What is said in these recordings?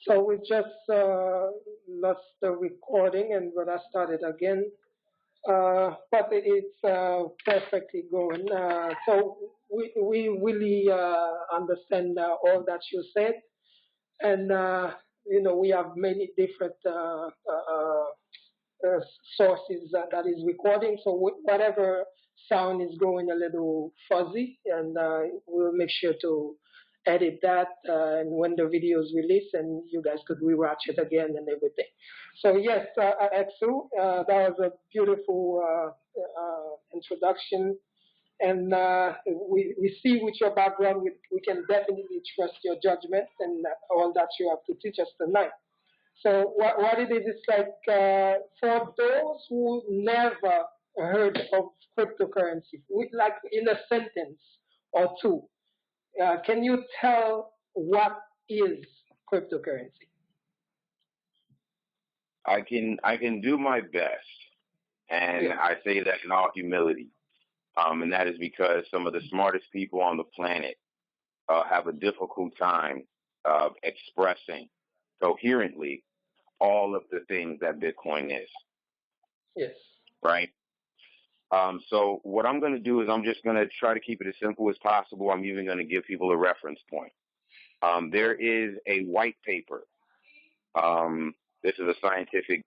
So we just lost the recording and when I started again. But it's perfectly going. So we really understand all that you said, and we have many different uh, sources that is recording. So whatever sound is going a little fuzzy, and we'll make sure to edit that. And when the video is released, and you guys could rewatch it again and everything. So yes, Exu, that was a beautiful introduction. And we see with your background, we can definitely trust your judgment and all that you have to teach us tonight. So what it is, it's like for those who never heard of cryptocurrency, like in a sentence or two, can you tell what is cryptocurrency? I can do my best, and Yeah. I say that in all humility. And that is because some of the smartest people on the planet have a difficult time of expressing coherently all of the things that Bitcoin is, Yes. right? So what I'm going to do is I'm just going to try to keep it as simple as possible. I'm even going to give people a reference point. There is a white paper. Um, this is a scientific,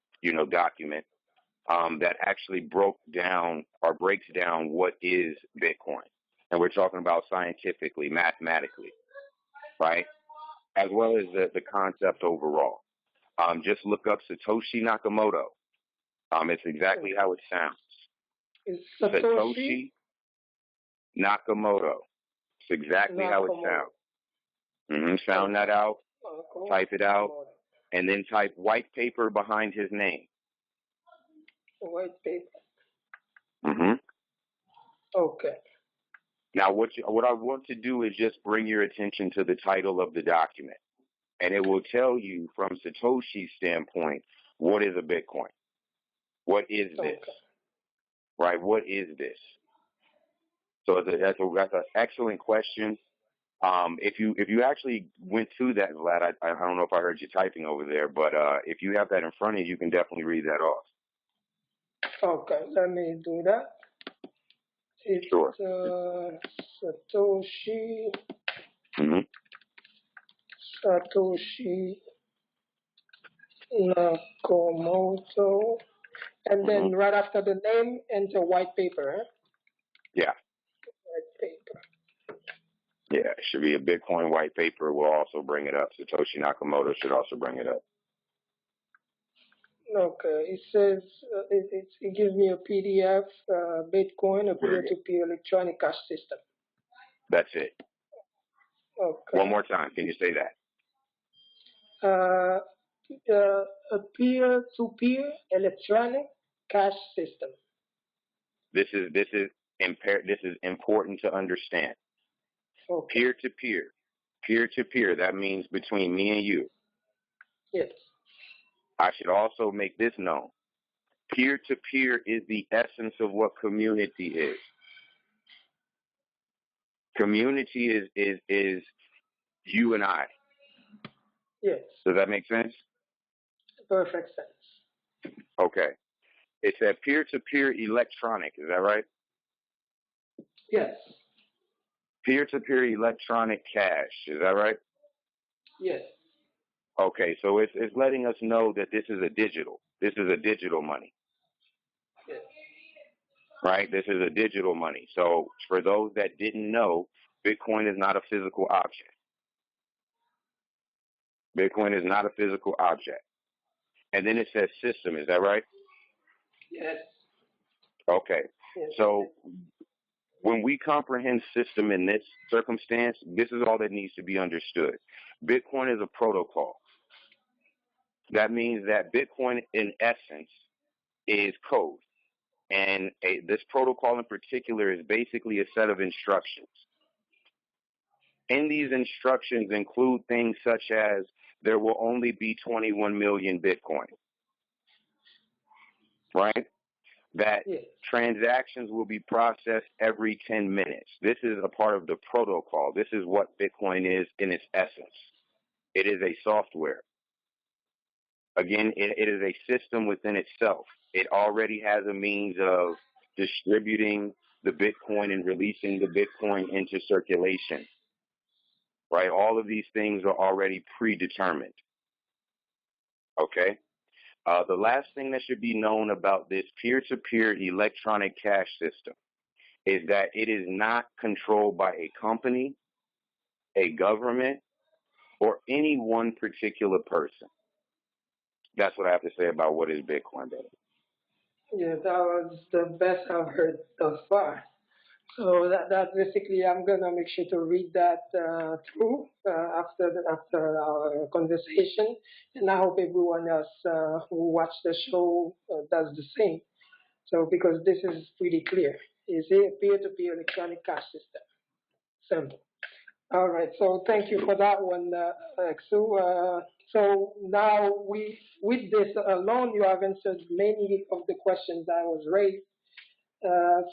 document that actually broke down or breaks down what is Bitcoin, and we're talking about scientifically, mathematically, right? As well as the concept overall. Just look up Satoshi Nakamoto. It's exactly how it sounds. It's Satoshi Satoshi Nakamoto. It's exactly how it Nakamoto. sounds. Found that out, type it out, Nakamoto. and then type white paper behind his name. White paper. hmm Okay. Now, what I want to do is just bring your attention to the title of the document, and it will tell you from Satoshi's standpoint what is a Bitcoin. What is this? Okay. Right? What is this? So that's an excellent question. If you actually went through that, Vlad, I don't know if I heard you typing over there, but if you have that in front of you, you can definitely read that off. Okay. Let me do that. Sure. It's Satoshi hmm Satoshi Nakamoto, and hmm then right after the name, enter white paper. Huh? Yeah. White paper. Yeah. It should be a Bitcoin white paper. We'll also bring it up. Satoshi Nakamoto should also bring it up. Okay. It says it gives me a PDF, Bitcoin, a Very good. peer-to-peer electronic cash system. That's it. One Okay. more time. Can you say that? Uh, a peer-to-peer electronic cash system. This is important to understand. Okay. Peer to peer. Peer to peer. That means between me and you. Yes. I should also make this known. Peer to peer is the essence of what community is. Community is you and I. Yes. Does that make sense? Perfect sense. Okay. It's a peer to peer electronic. Is that right? Yes. Peer to peer electronic cash. Is that right? Yes. Okay. So it's letting us know that this is a digital. This is a digital money, Yes. right? This is a digital money. So for those that didn't know, Bitcoin is not a physical object. Bitcoin is not a physical object. And then it says system. Is that right? Yes. Okay. Yes. So when we comprehend system in this circumstance, this is all that needs to be understood. Bitcoin is a protocol. That means that Bitcoin, in essence, is code. And this protocol in particular is basically a set of instructions. In these instructions include things such as there will only be 21 million Bitcoin, right? That Yes. transactions will be processed every 10 minutes. This is a part of the protocol. This is what Bitcoin is in its essence. It is a software. Again, it is a system within itself. It already has a means of distributing the Bitcoin and releasing the Bitcoin into circulation, right? All of these things are already predetermined, okay? The last thing that should be known about this peer-to-peer electronic cash system is that it is not controlled by a company, a government, or any one particular person. That's what I have to say about what is Bitcoin, brother. Yeah, that was the best I've heard thus far. So that basically, I'm gonna make sure to read that through after our conversation, and I hope everyone else who watched the show does the same. So because this is pretty clear, is a peer-to-peer electronic cash system. Simple. All right. So thank you for that one, Exu. So now with this alone, you have answered many of the questions that was raised.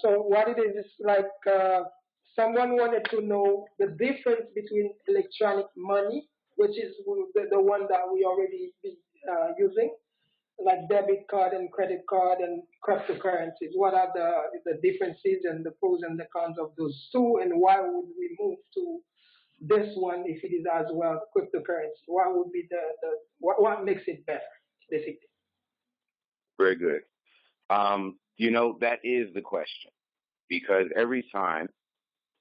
So what it is like someone wanted to know the difference between electronic money, which is the one that we already be using, like debit card and credit card and cryptocurrencies. What are the differences and the pros and the cons of those two, and why would we move to this one if it is as well cryptocurrency? What would be what makes it better, basically? Very good. That is the question because every time,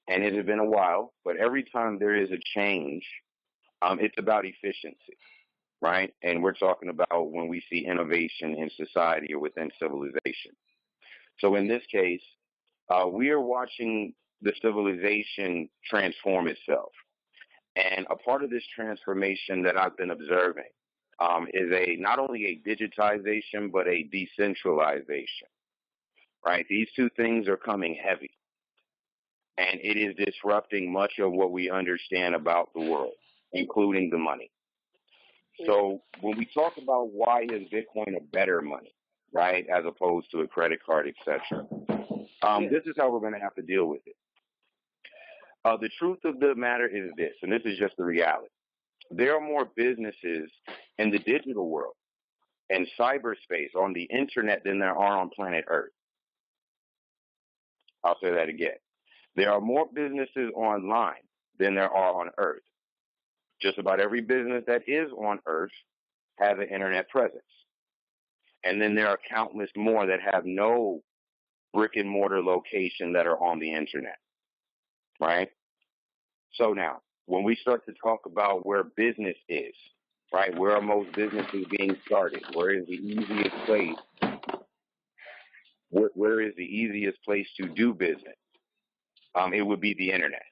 and it has been a while, but every time there is a change, it's about efficiency, right? And we're talking about when we see innovation in society or within civilization. So in this case, we are watching the civilization transform itself. And a part of this transformation that I've been observing is not only a digitization, but a decentralization, right? These two things are coming heavy, and it is disrupting much of what we understand about the world, including the money. So when we talk about why is Bitcoin a better money, right, as opposed to a credit card, etc., this is how we're going to have to deal with it. The truth of the matter is this, and this is just the reality. There are more businesses in the digital world and cyberspace on the internet than there are on planet Earth. I'll say that again. There are more businesses online than there are on Earth. Just about every business that is on Earth has an internet presence. And then there are countless more that have no brick and mortar location that are on the internet, right? So now, when we start to talk about where business is, right, where are most businesses being started? Where is the easiest place? Where is the easiest place to do business? It would be the internet,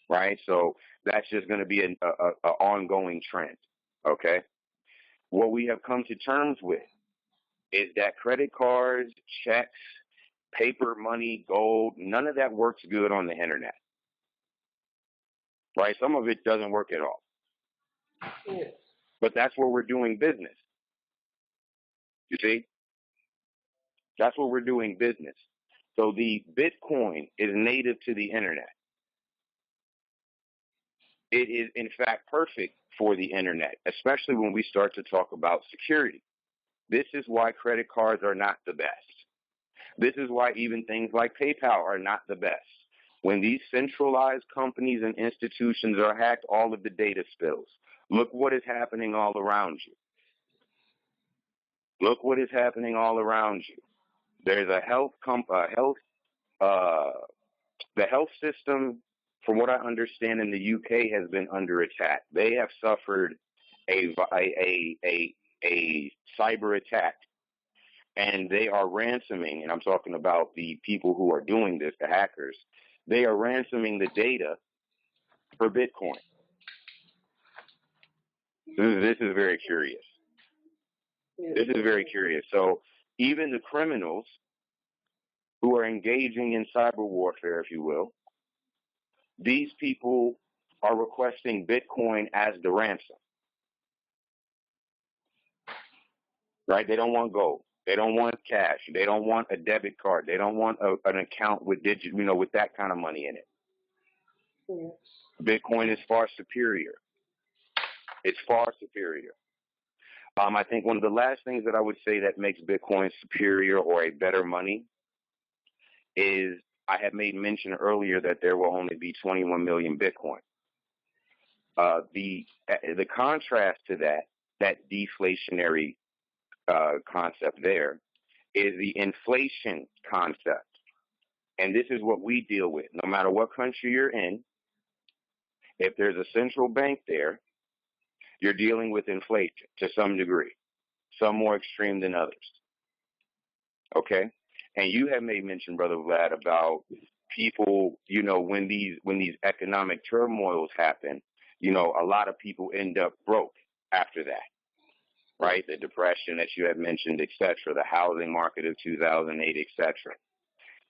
right? So that's just going to be an ongoing trend, okay? What we have come to terms with is that credit cards, checks, paper money, gold, none of that works good on the internet, right? Some of it doesn't work at all. Yes. But that's where we're doing business. You see? That's where we're doing business. So the Bitcoin is native to the internet. It is, in fact, perfect for the internet, especially when we start to talk about security. This is why credit cards are not the best. This is why even things like PayPal are not the best. When these centralized companies and institutions are hacked, all of the data spills. Look what is happening all around you. Look what is happening all around you. There's a the health system, from what I understand, in the UK has been under attack. They have suffered a cyber attack, and they are ransoming. And I'm talking about the people who are doing this, the hackers. They are ransoming the data for Bitcoin. This is very curious. This is very curious. So even the criminals who are engaging in cyber warfare, if you will, these people are requesting Bitcoin as the ransom, right? They don't want gold. They don't want cash. They don't want a debit card. They don't want an account with with that kind of money in it. Yes. Bitcoin is far superior. It's far superior. I think one of the last things that I would say that makes Bitcoin superior or a better money is I had made mention earlier that there will only be 21 million Bitcoin. The contrast to that deflationary concept there is the inflation concept. And this is what we deal with. No matter what country you're in, if there's a central bank there, you're dealing with inflation to some degree, some more extreme than others. Okay? And you have made mention, Brother Vlad, about people, when these economic turmoils happen, a lot of people end up broke after that, right? The depression that you had mentioned, et cetera, the housing market of 2008, et cetera.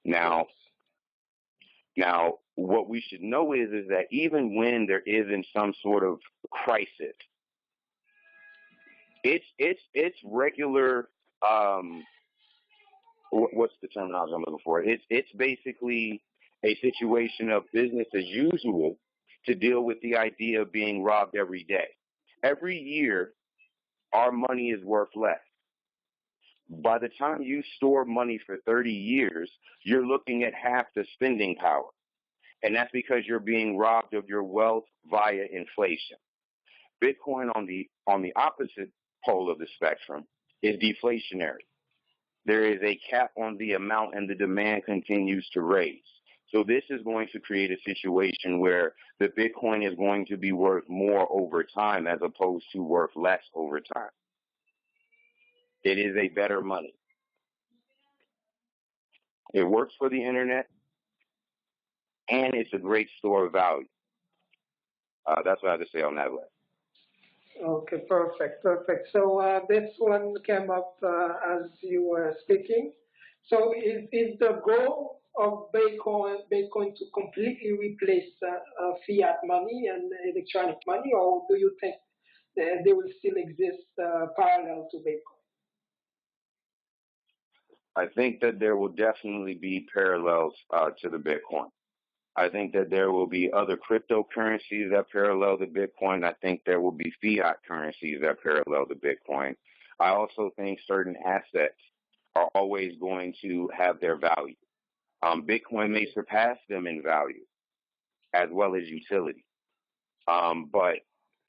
Now, what we should know is that even when there isn't some sort of crisis, it's regular. What's the terminology I'm looking for? It's basically a situation of business as usual to deal with the idea of being robbed every day. Every year, our money is worth less. By the time you store money for 30 years, you're looking at half the spending power. And that's because you're being robbed of your wealth via inflation. Bitcoin on the opposite pole of the spectrum is deflationary. There is a cap on the amount and the demand continues to raise. So this is going to create a situation where the Bitcoin is going to be worth more over time as opposed to worth less over time. It is a better money. It works for the internet, and it's a great store of value. That's what I have to say on that list. Okay, perfect. So this one came up as you were speaking. So is the goal of Bitcoin to completely replace fiat money and electronic money, or do you think they will still exist parallel to Bitcoin? I think that there will definitely be parallels to the Bitcoin. I think that there will be other cryptocurrencies that parallel the Bitcoin. I think there will be fiat currencies that parallel the Bitcoin. I also think certain assets are always going to have their value. Bitcoin may surpass them in value as well as utility. But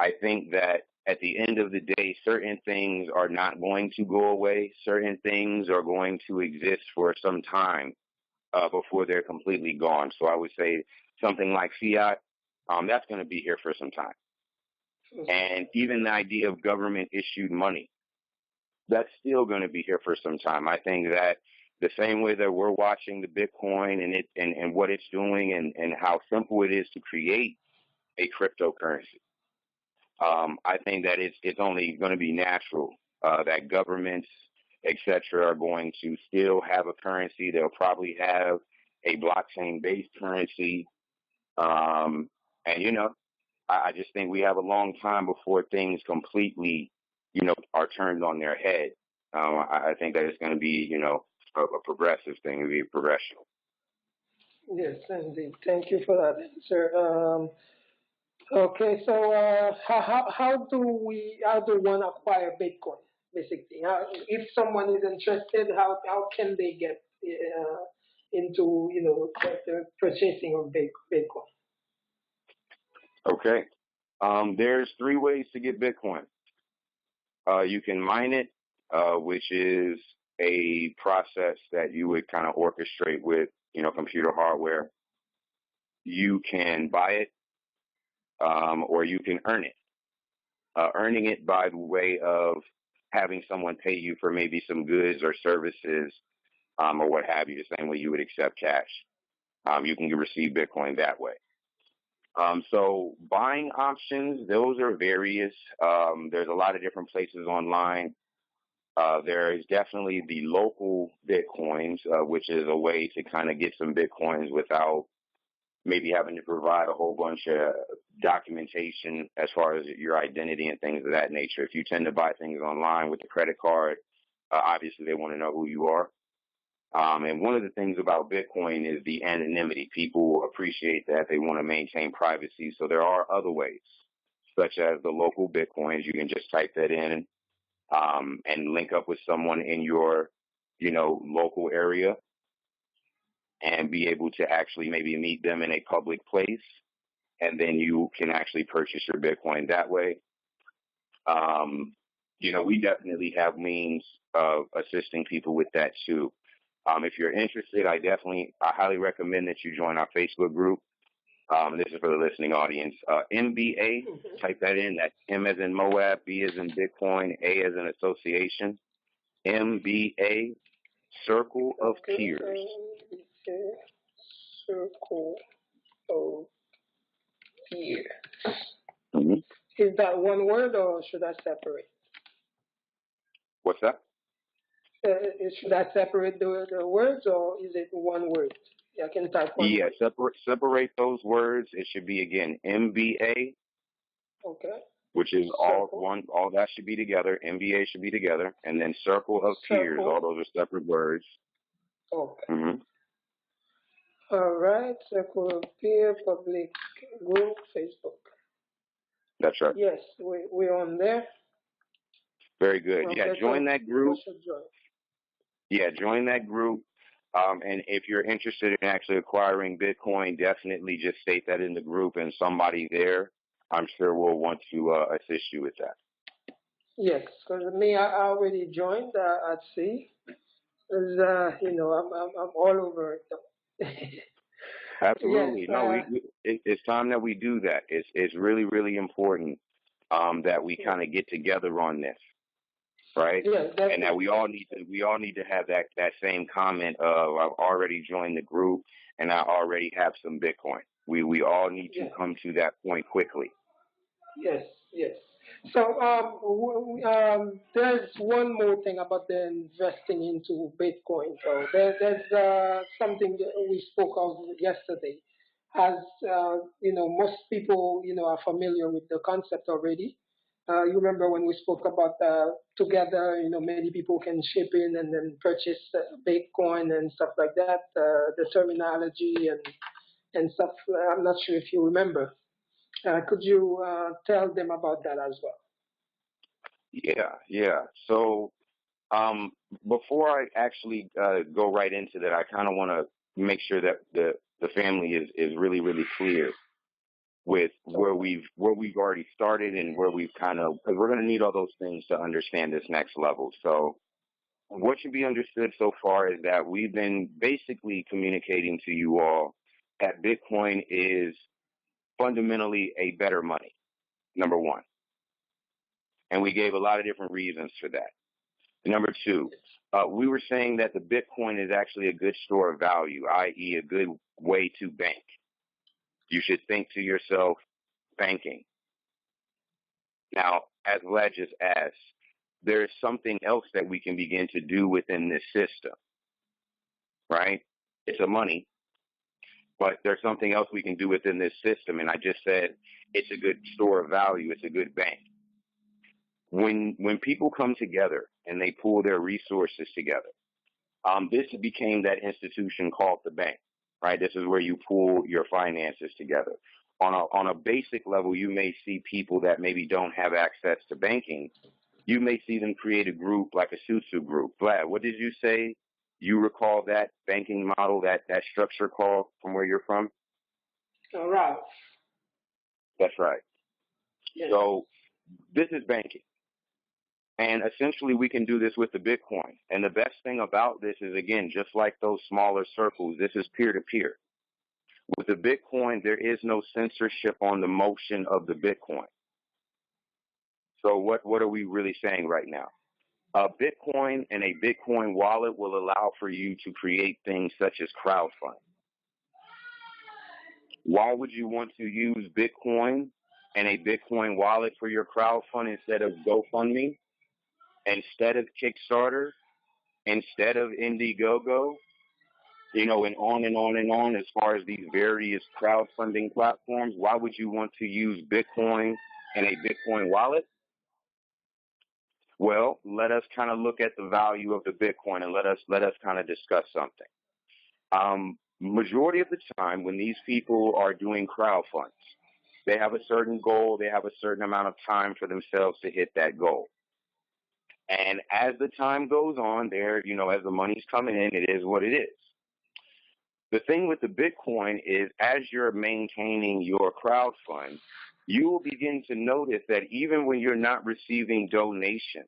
I think that at the end of the day, certain things are not going to go away. Certain things are going to exist for some time before they're completely gone. So I would say something like fiat, that's going to be here for some time. And even the idea of government issued money, that's still going to be here for some time. I think that the same way that we're watching the Bitcoin and what it's doing and how simple it is to create a cryptocurrency, I think that it's only going to be natural that governments, et cetera, are going to still have a currency. They'll probably have a blockchain-based currency. And, I just think we have a long time before things completely, are turned on their head. I think that it's going to be, a progressive thing. It'll be a progression. Yes, indeed. Thank you for that answer. Okay, so how do one acquire Bitcoin? Basically, if someone is interested, how can they get into the purchasing of Bitcoin? Okay. There's three ways to get Bitcoin. You can mine it, which is a process that you would kind of orchestrate with, computer hardware. You can buy it, or you can earn it. Earning it by the way of having someone pay you for maybe some goods or services, or what have you, the same way you would accept cash. You can receive Bitcoin that way. So buying options, those are various. There's a lot of different places online. There is definitely the local Bitcoins, which is a way to kind of get some Bitcoins without maybe having to provide a whole bunch of documentation as far as your identity and things of that nature. If you tend to buy things online with a credit card, obviously they want to know who you are. And one of the things about Bitcoin is the anonymity. People appreciate that. They want to maintain privacy. So there are other ways, such as the local Bitcoins. You can just type that in. and link up with someone in your, local area and be able to actually maybe meet them in a public place. And then you can actually purchase your Bitcoin that way. We definitely have means of assisting people with that too. If you're interested, I highly recommend that you join our Facebook group. This is for the listening audience. MBA, type that in. That's M as in Moab, B as in Bitcoin, A as in association. MBA, Circle of Peers. Circle of Peers. Mm-hmm. Is that one word or should I separate? What's that? Should I separate the words or is it one word? I can type one word. Separate those words. It should be, again, MBA. Okay. Which is all that should be together. MBA should be together. And then Circle of Peers. All those are separate words. Okay. Mm-hmm. All right. Circle of Peer, public group, Facebook. That's right. Yes, we're on there. Very good. Yeah, join that group. Yeah, join that group. And if you're interested in actually acquiring Bitcoin, definitely just state that in the group, and somebody there, I'm sure, will want to assist you with that. Yes, because me, I already joined at sea. I'm all over it. Absolutely. Yes, No, it's time that we do that. It's really, really important that we kind of get together on this. Right, and that we all need to have that same comment of I've already joined the group and I already have some Bitcoin. We all need to come to that point quickly. Yes. So there's one more thing about the investing into Bitcoin. So there's something that we spoke of yesterday. As most people are familiar with the concept already. You remember when we spoke about together, many people can chip in and then purchase Bitcoin and stuff like that, the terminology and stuff. I'm not sure if you remember. Could you tell them about that as well? Yeah. So before I actually go right into that, I kind of want to make sure that the family is really, really clear with where we've already started and where we've because we're going to need all those things to understand this next level. So what should be understood so far is that we've been basically communicating to you all that Bitcoin is fundamentally a better money, number one. And we gave a lot of different reasons for that. Number two, we were saying that the Bitcoin is actually a good store of value, i.e. a good way to bank. You should think to yourself, banking. Now, as Vlad just asked, there is something else that we can begin to do within this system, right? It's a money, but there's something else we can do within this system. And I just said it's a good store of value. It's a good bank. When people come together and they pool their resources together, this became that institution called the bank, right? This is where you pool your finances together. On a basic level, you may see people that maybe don't have access to banking. You may see them create a group like a Susu group. Vlad, what did you say? You recall that banking model, that structure called from where you're from? All right. That's right. Yes. So this is banking. And essentially, we can do this with the Bitcoin. And the best thing about this is, again, just like those smaller circles, this is peer-to-peer. With the Bitcoin, there is no censorship on the motion of the Bitcoin. So what are we really saying right now? A Bitcoin and a Bitcoin wallet will allow for you to create things such as crowdfunding. Why would you want to use Bitcoin and a Bitcoin wallet for your crowdfund instead of GoFundMe, instead of Kickstarter, instead of Indiegogo, and on and on and on as far as these various crowdfunding platforms? Why would you want to use Bitcoin and a Bitcoin wallet? Well, let us kind of look at the value of the Bitcoin and let us kind of discuss something. Majority of the time when these people are doing crowdfunds, they have a certain goal, they have a certain amount of time for themselves to hit that goal. And as the time goes on, as the money's coming in, it is what it is. The thing with the Bitcoin is, as you're maintaining your crowd fund, you will begin to notice that even when you're not receiving donations,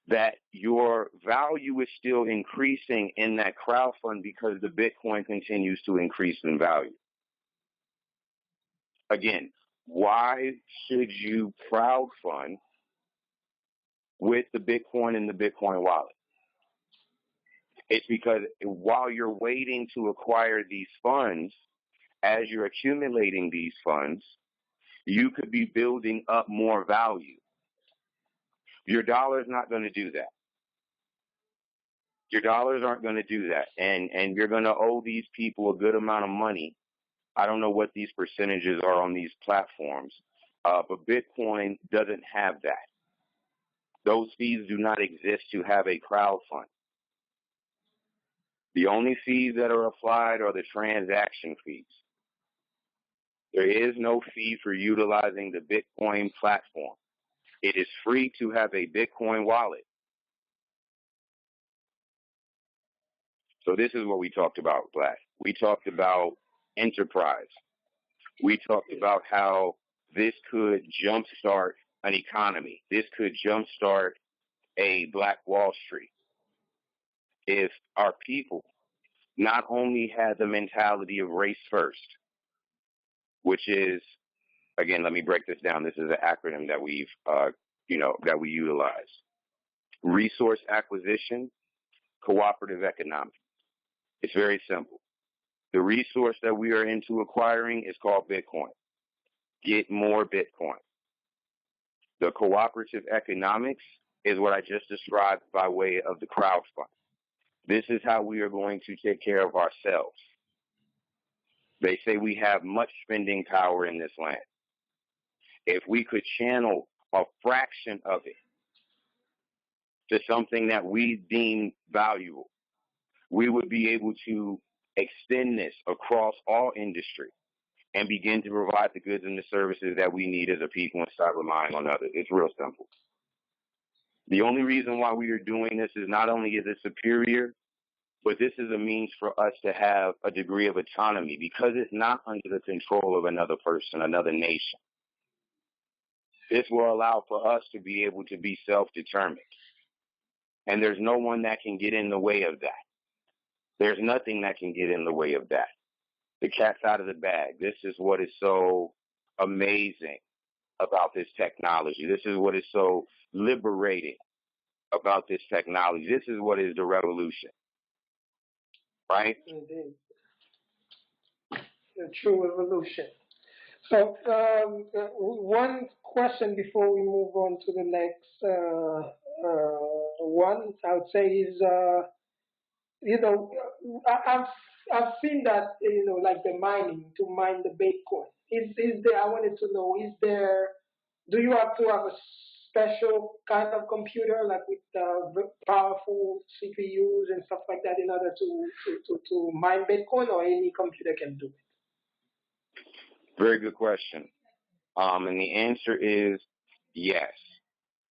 that your value is still increasing in that crowd fund because the Bitcoin continues to increase in value. Again, why should you crowdfund with the Bitcoin in the Bitcoin wallet? It's because while you're waiting to acquire these funds, as you're accumulating these funds, you could be building up more value. Your dollar is not going to do that. Your dollars aren't going to do that. And you're going to owe these people a good amount of money. I don't know what these percentages are on these platforms, but Bitcoin doesn't have that. Those fees do not exist to have a crowd fund. The only fees that are applied are the transaction fees. There is no fee for utilizing the Bitcoin platform. It is free to have a Bitcoin wallet. So this is what we talked about, Black. We talked about enterprise. We talked about how this could jumpstart an economy. This could jumpstart a Black Wall Street if our people not only had the mentality of race first, which is, again, let me break this down. This is an acronym that that we utilize. Resource acquisition, cooperative economics. It's very simple. The resource that we are into acquiring is called Bitcoin. Get more Bitcoin. The cooperative economics is what I just described by way of the crowd fund. This is how we are going to take care of ourselves. They say we have much spending power in this land. If we could channel a fraction of it to something that we deem valuable, we would be able to extend this across all industry and begin to provide the goods and the services that we need as a people and start relying on others. It's real simple. The only reason why we are doing this is not only is it superior, but this is a means for us to have a degree of autonomy because it's not under the control of another person, another nation. This will allow for us to be able to be self-determined. And there's no one that can get in the way of that. There's nothing that can get in the way of that. The cat's out of the bag. This is what is so amazing about this technology. This is what is so liberating about this technology. This is what is the revolution. Right? Indeed. The true revolution. So, one question before we move on to the next one, I would say is, I've seen that, like the mining, to mine the Bitcoin. Is there, I wanted to know, do you have to have a special kind of computer, like with powerful CPUs and stuff like that in order to mine Bitcoin, or any computer can do it? Very good question. And the answer is yes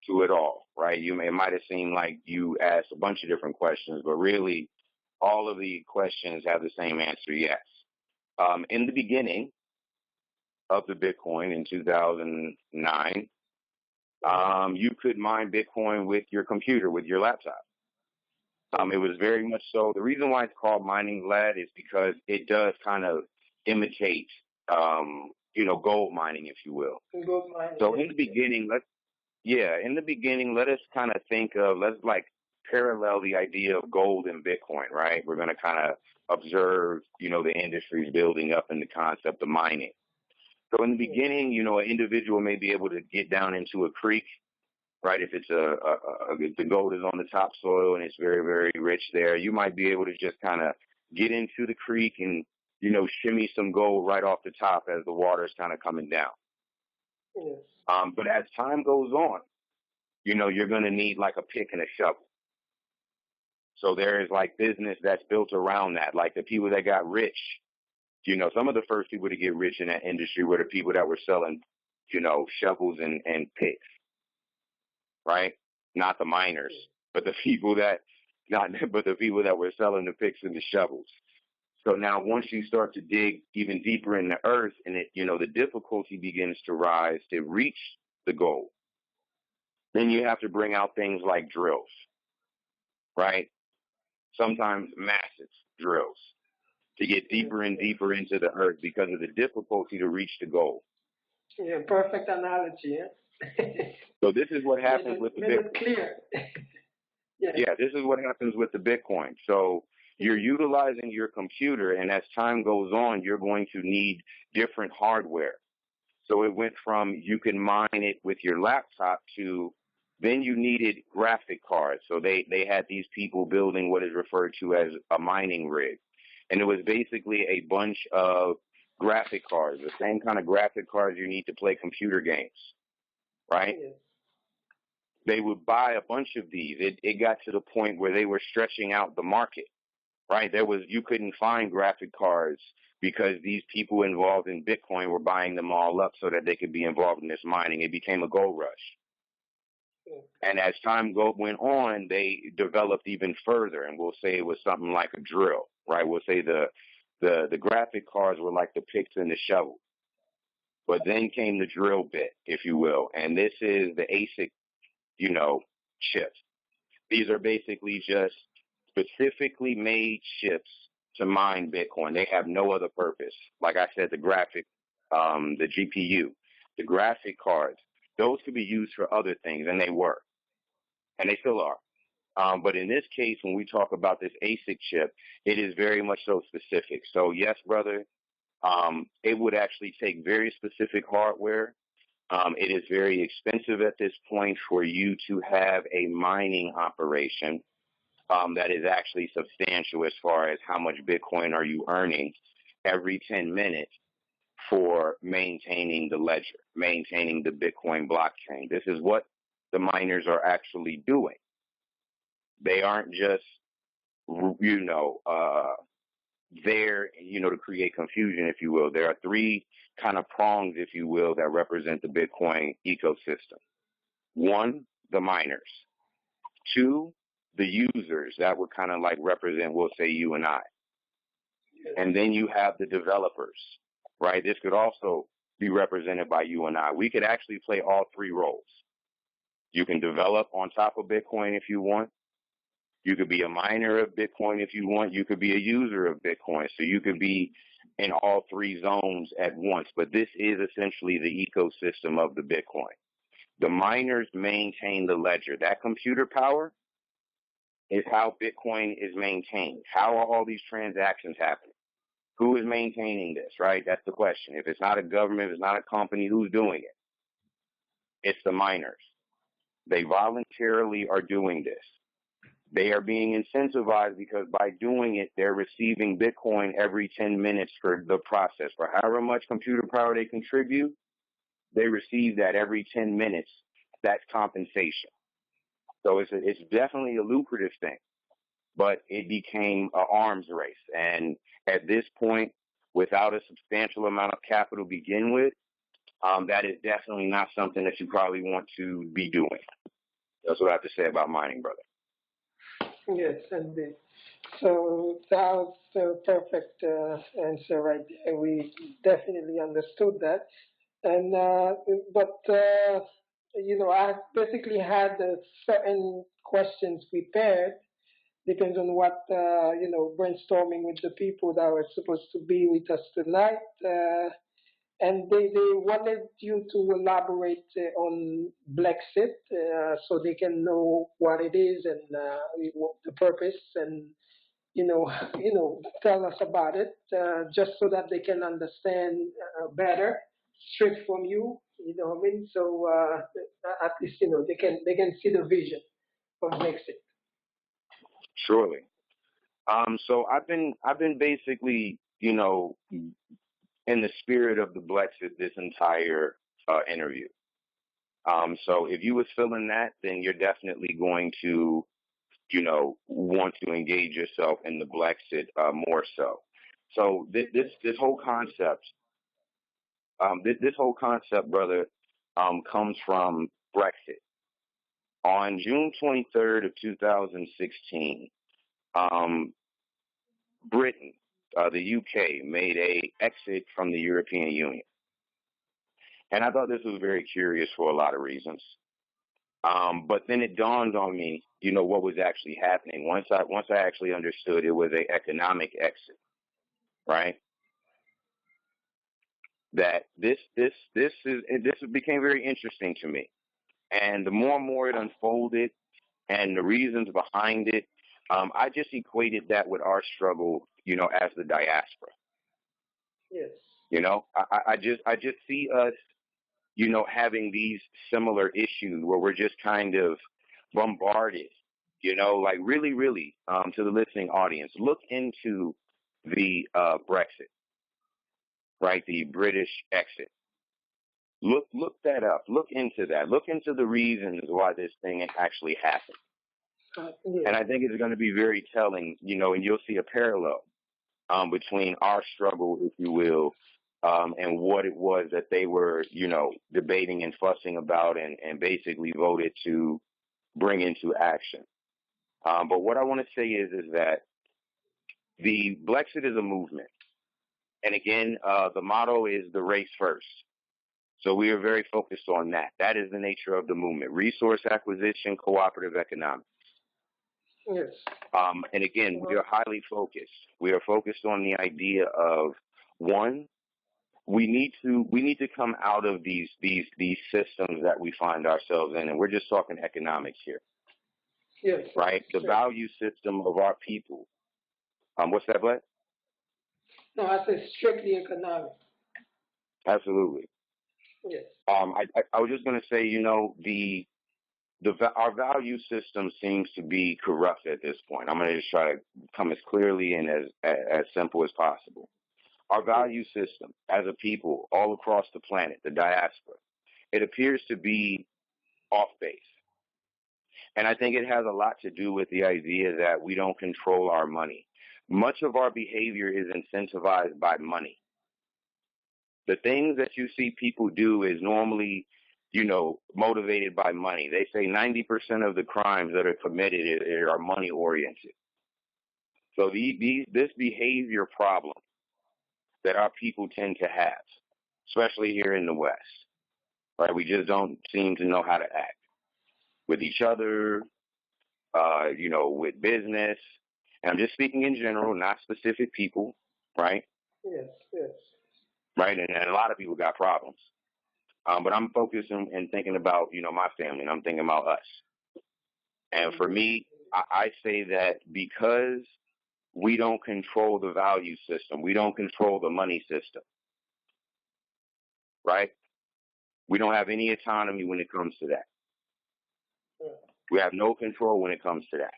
to it all, right? It might have seemed like you asked a bunch of different questions, but really all of the questions have the same answer, yes. In the beginning of the Bitcoin in 2009, you could mine Bitcoin with your computer, with your laptop. It was very much so. The reason why it's called mining, Vlad, is because it does kind of imitate, gold mining, if you will. Gold mining. So in the beginning, let us kind of let's like parallel the idea of gold and Bitcoin, right? We're going to kind of observe, the industries building up in the concept of mining. So in the beginning, an individual may be able to get down into a creek, right? If it's if the gold is on the topsoil and it's very, very rich there, you might be able to just kind of get into the creek and, shimmy some gold right off the top as the water is kind of coming down. Yes. But as time goes on, you're going to need like a pick and a shovel. So there is like business that's built around that. Like the people that got rich, some of the first people to get rich in that industry were the people that were selling, shovels and picks, right? not the miners, but the people that but the people that were selling the picks and the shovels. So now once you start to dig even deeper in the earth and the difficulty begins to rise to reach the goal, then you have to bring out things like drills, right? Sometimes massive drills to get deeper and deeper into the earth because of the difficulty to reach the goal. Yeah, perfect analogy. Yeah? So this is what happens with the Bitcoin. Clear. Yeah, this is what happens with the Bitcoin. So you're utilizing your computer, and as time goes on, you're going to need different hardware. So it went from you can mine it with your laptop to then you needed graphic cards. So they had these people building what is referred to as a mining rig. And it was basically a bunch of graphic cards, the same kind of graphic cards you need to play computer games, right? Yes. They would buy a bunch of these. It got to the point where they were stretching out the market, right? You couldn't find graphic cards because these people involved in Bitcoin were buying them all up so that they could be involved in this mining. It became a gold rush. And as time went on, they developed even further, and we'll say it was something like a drill, right? We'll say the graphic cards were like the picks and the shovel. But then came the drill bit, if you will, and this is the ASIC, chips. These are basically just specifically made chips to mine Bitcoin. They have no other purpose. Like I said, the GPU, the graphic cards, those could be used for other things, and they were, and they still are. But in this case, when we talk about this ASIC chip, it is very much so specific. So yes, brother, it would actually take very specific hardware. It is very expensive at this point for you to have a mining operation that is actually substantial as far as how much Bitcoin are you earning every 10 minutes for maintaining the ledger, maintaining the Bitcoin blockchain. This is what the miners are actually doing. They aren't just, there, to create confusion, if you will. There are three kind of prongs, if you will, that represent the Bitcoin ecosystem. One, the miners. Two, the users that would kind of like represent, we'll say, you and I. And then you have the developers, right? This could also be represented by you and I. We could actually play all three roles. You can develop on top of Bitcoin if you want. You could be a miner of Bitcoin if you want. You could be a user of Bitcoin. So you could be in all three zones at once. But this is essentially the ecosystem of the Bitcoin. The miners maintain the ledger. That computer power is how Bitcoin is maintained. How are all these transactions happening? Who is maintaining this, right? That's the question. If it's not a government, if it's not a company, who's doing it? It's the miners. They voluntarily are doing this. They are being incentivized because by doing it, they're receiving Bitcoin every 10 minutes for the process. For however much computer power they contribute, they receive that every 10 minutes. That's compensation. So it's definitely a lucrative thing, but it became an arms race. And at this point, without a substantial amount of capital to begin with, that is definitely not something that you probably want to be doing. That's what I have to say about mining, brother. Yes, indeed. So that was the perfect answer right there. We definitely understood that. And I basically had certain questions prepared. Depends on what brainstorming with the people that were supposed to be with us tonight. And they wanted you to elaborate on Brexit so they can know what it is and the purpose and you know tell us about it just so that they can understand better straight from you. You know what I mean? So at least they can see the vision of Brexit. Surely. So I've been basically, in the spirit of the Brexit this entire interview. So if you was feeling that, then you're definitely going to, want to engage yourself in the Brexit more so. So this whole concept, this whole concept, brother, comes from Brexit. On June 23rd of 2016, Britain, the UK, made a exit from the European Union. And I thought this was very curious for a lot of reasons. But then it dawned on me, what was actually happening. Once I actually understood it was an economic exit, right? That this became very interesting to me. And the more and more it unfolded and the reasons behind it, I just equated that with our struggle, as the diaspora. Yes. I just see us, having these similar issues where we're just kind of bombarded, like really, really, to the listening audience, look into the Brexit, right? The British exit. Look that up. Look into that. Look into the reasons why this thing actually happened. Yes. And I think it's going to be very telling, and you'll see a parallel between our struggle, if you will, and what it was that they were, debating and fussing about and basically voted to bring into action. But what I want to say is that the Brexit is a movement. And again, the motto is the race first. So we are very focused on that. That is the nature of the movement: resource acquisition, cooperative economics. Yes. And again, we are highly focused. We are focused on the idea of, one, we need to come out of these systems that we find ourselves in, and we're just talking economics here. Yes. Right? The value system of our people. What's that, Black? No, I said strictly economic. Absolutely. Yes. I was just going to say, our value system seems to be corrupt at this point. I'm going to just try to come as clearly and as simple as possible. Our value system as a people all across the planet, the diaspora, it appears to be off base. And I think it has a lot to do with the idea that we don't control our money. Much of our behavior is incentivized by money. The things that you see people do is normally, motivated by money. They say 90% of the crimes that are committed are money oriented. So this behavior problem that our people tend to have, especially here in the West, right? We just don't seem to know how to act with each other, with business. And I'm just speaking in general, not specific people, right? Yes, yes. Right, and a lot of people got problems. But I'm focused and thinking about, my family, and I'm thinking about us. And for me, I say that because we don't control the value system, we don't control the money system, right? We don't have any autonomy when it comes to that. We have no control when it comes to that.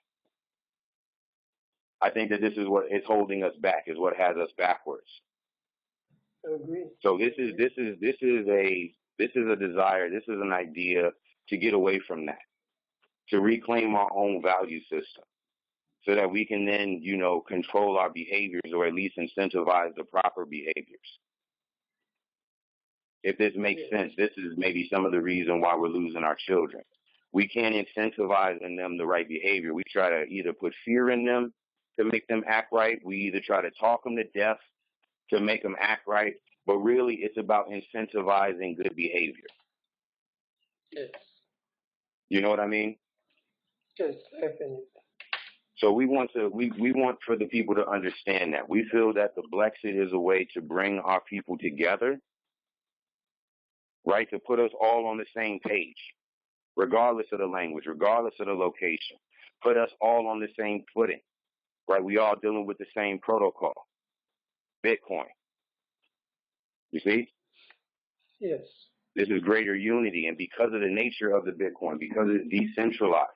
I think that this is what is holding us back, is what has us backwards. I agree. So this is a desire, this is an idea to get away from that, to reclaim our own value system, so that we can then, control our behaviors, or at least incentivize the proper behaviors. If this makes sense, this is maybe some of the reason why we're losing our children. We can't incentivize in them the right behavior. We try to either put fear in them to make them act right. We either try to talk them to death to make them act right. But really, it's about incentivizing good behavior. Yes. You know what I mean? Yes, definitely. So we want for the people to understand that. We feel that the Brexit is a way to bring our people together, right? To put us all on the same page, regardless of the language, regardless of the location. Put us all on the same footing, right? We all dealing with the same protocol, Bitcoin. You see? Yes. This is greater unity, and because of the nature of the Bitcoin, because it's decentralized,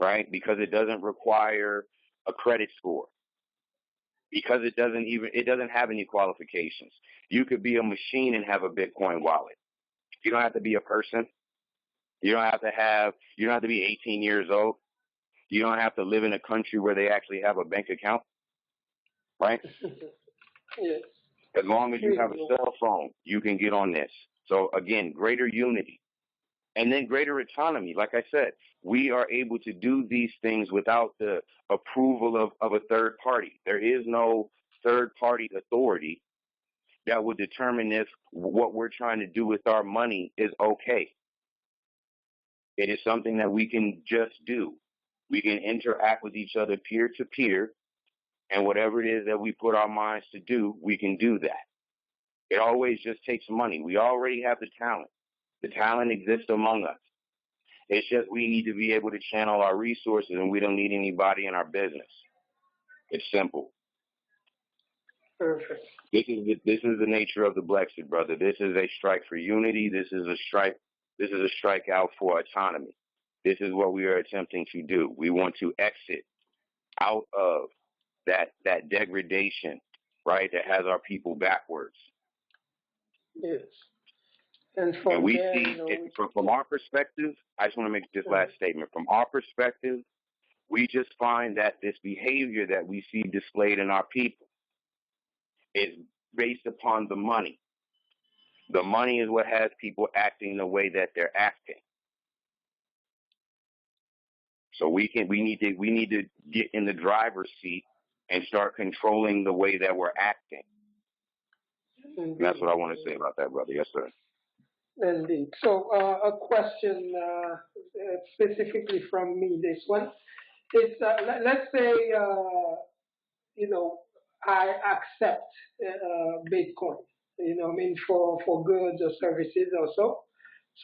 right? Because it doesn't require a credit score, because it doesn't have any qualifications. You could be a machine and have a Bitcoin wallet. You don't have to be a person. You don't have to be 18 years old. You don't have to live in a country where they actually have a bank account, right? Yes. As long as you have a cell phone, you can get on this. So again, greater unity. And then greater autonomy. Like I said, we are able to do these things without the approval of a third party. There is no third party authority that would determine if what we're trying to do with our money is okay. It is something that we can just do. We can interact with each other peer to peer, and whatever it is that we put our minds to do, we can do that. It always just takes money. We already have the talent. The talent exists among us. It's just we need to be able to channel our resources, and we don't need anybody in our business. It's simple. Perfect. This is the nature of the Blexit, brother. This is a strike for unity. This is a strikeout for autonomy. This is what we are attempting to do. We want to exit out of that degradation, right, that has our people backwards. Yes. And we there, see, from our perspective, I just want to make this last statement. From our perspective, we just find that this behavior that we see displayed in our people is based upon the money. The money is what has people acting the way that they're acting. So we need to get in the driver's seat and start controlling the way that we're acting. And that's what I want to say about that, brother. Yes, sir. Indeed. So a question specifically from me. This one is let's say I accept Bitcoin. I mean for goods or services also.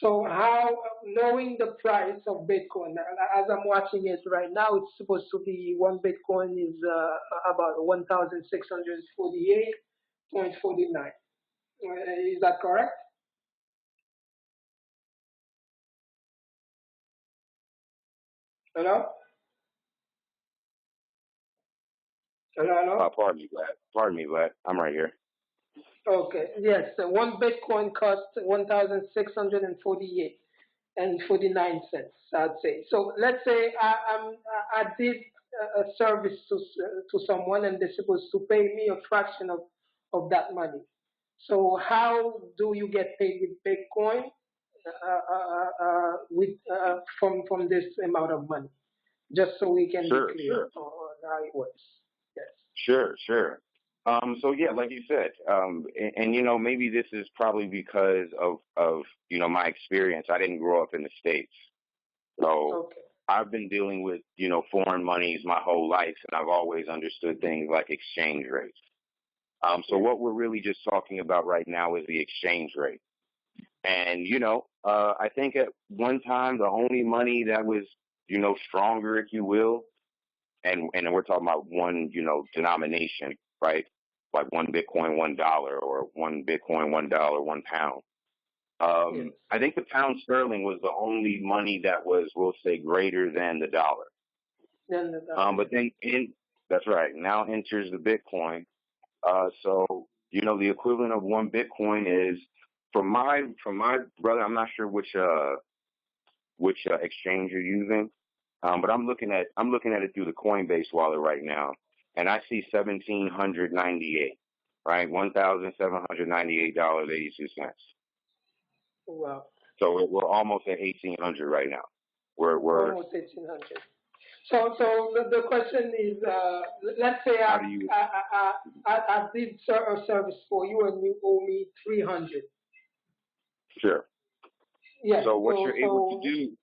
So how, knowing the price of Bitcoin, as I'm watching it right now, it's supposed to be one Bitcoin is about 1,648.49. Is that correct? Hello? Hello? Pardon me, Vlad. I'm right here. Okay. Yes. One Bitcoin costs 1,648.49. I'd say. So let's say I did a service to someone and they're supposed to pay me a fraction of that money. So how do you get paid with Bitcoin from this amount of money? Just so we can be clear on how it works. Yes. Sure. So yeah, like you said, and maybe this is probably because of my experience. I didn't grow up in the States, so I've been dealing with foreign monies my whole life, and I've always understood things like exchange rates. So what we're really just talking about right now is the exchange rate, and I think at one time the only money that was stronger, if you will, and we're talking about one denomination, right? Like one Bitcoin, $1, or one Bitcoin, $1, £1. I think the pound sterling was the only money that was, we'll say, greater than the dollar. But then that's right. Now enters the Bitcoin. So the equivalent of one Bitcoin is, from my brother. I'm not sure which exchange you're using, but I'm looking at it through the Coinbase wallet right now, and I see $1,798, right? $1,798.82. Wow. So we're almost at 1,800 right now. We're almost 1,800. So the question is, let's say I did a service for you and you owe me 300. Sure. Yeah. So what you're able to do,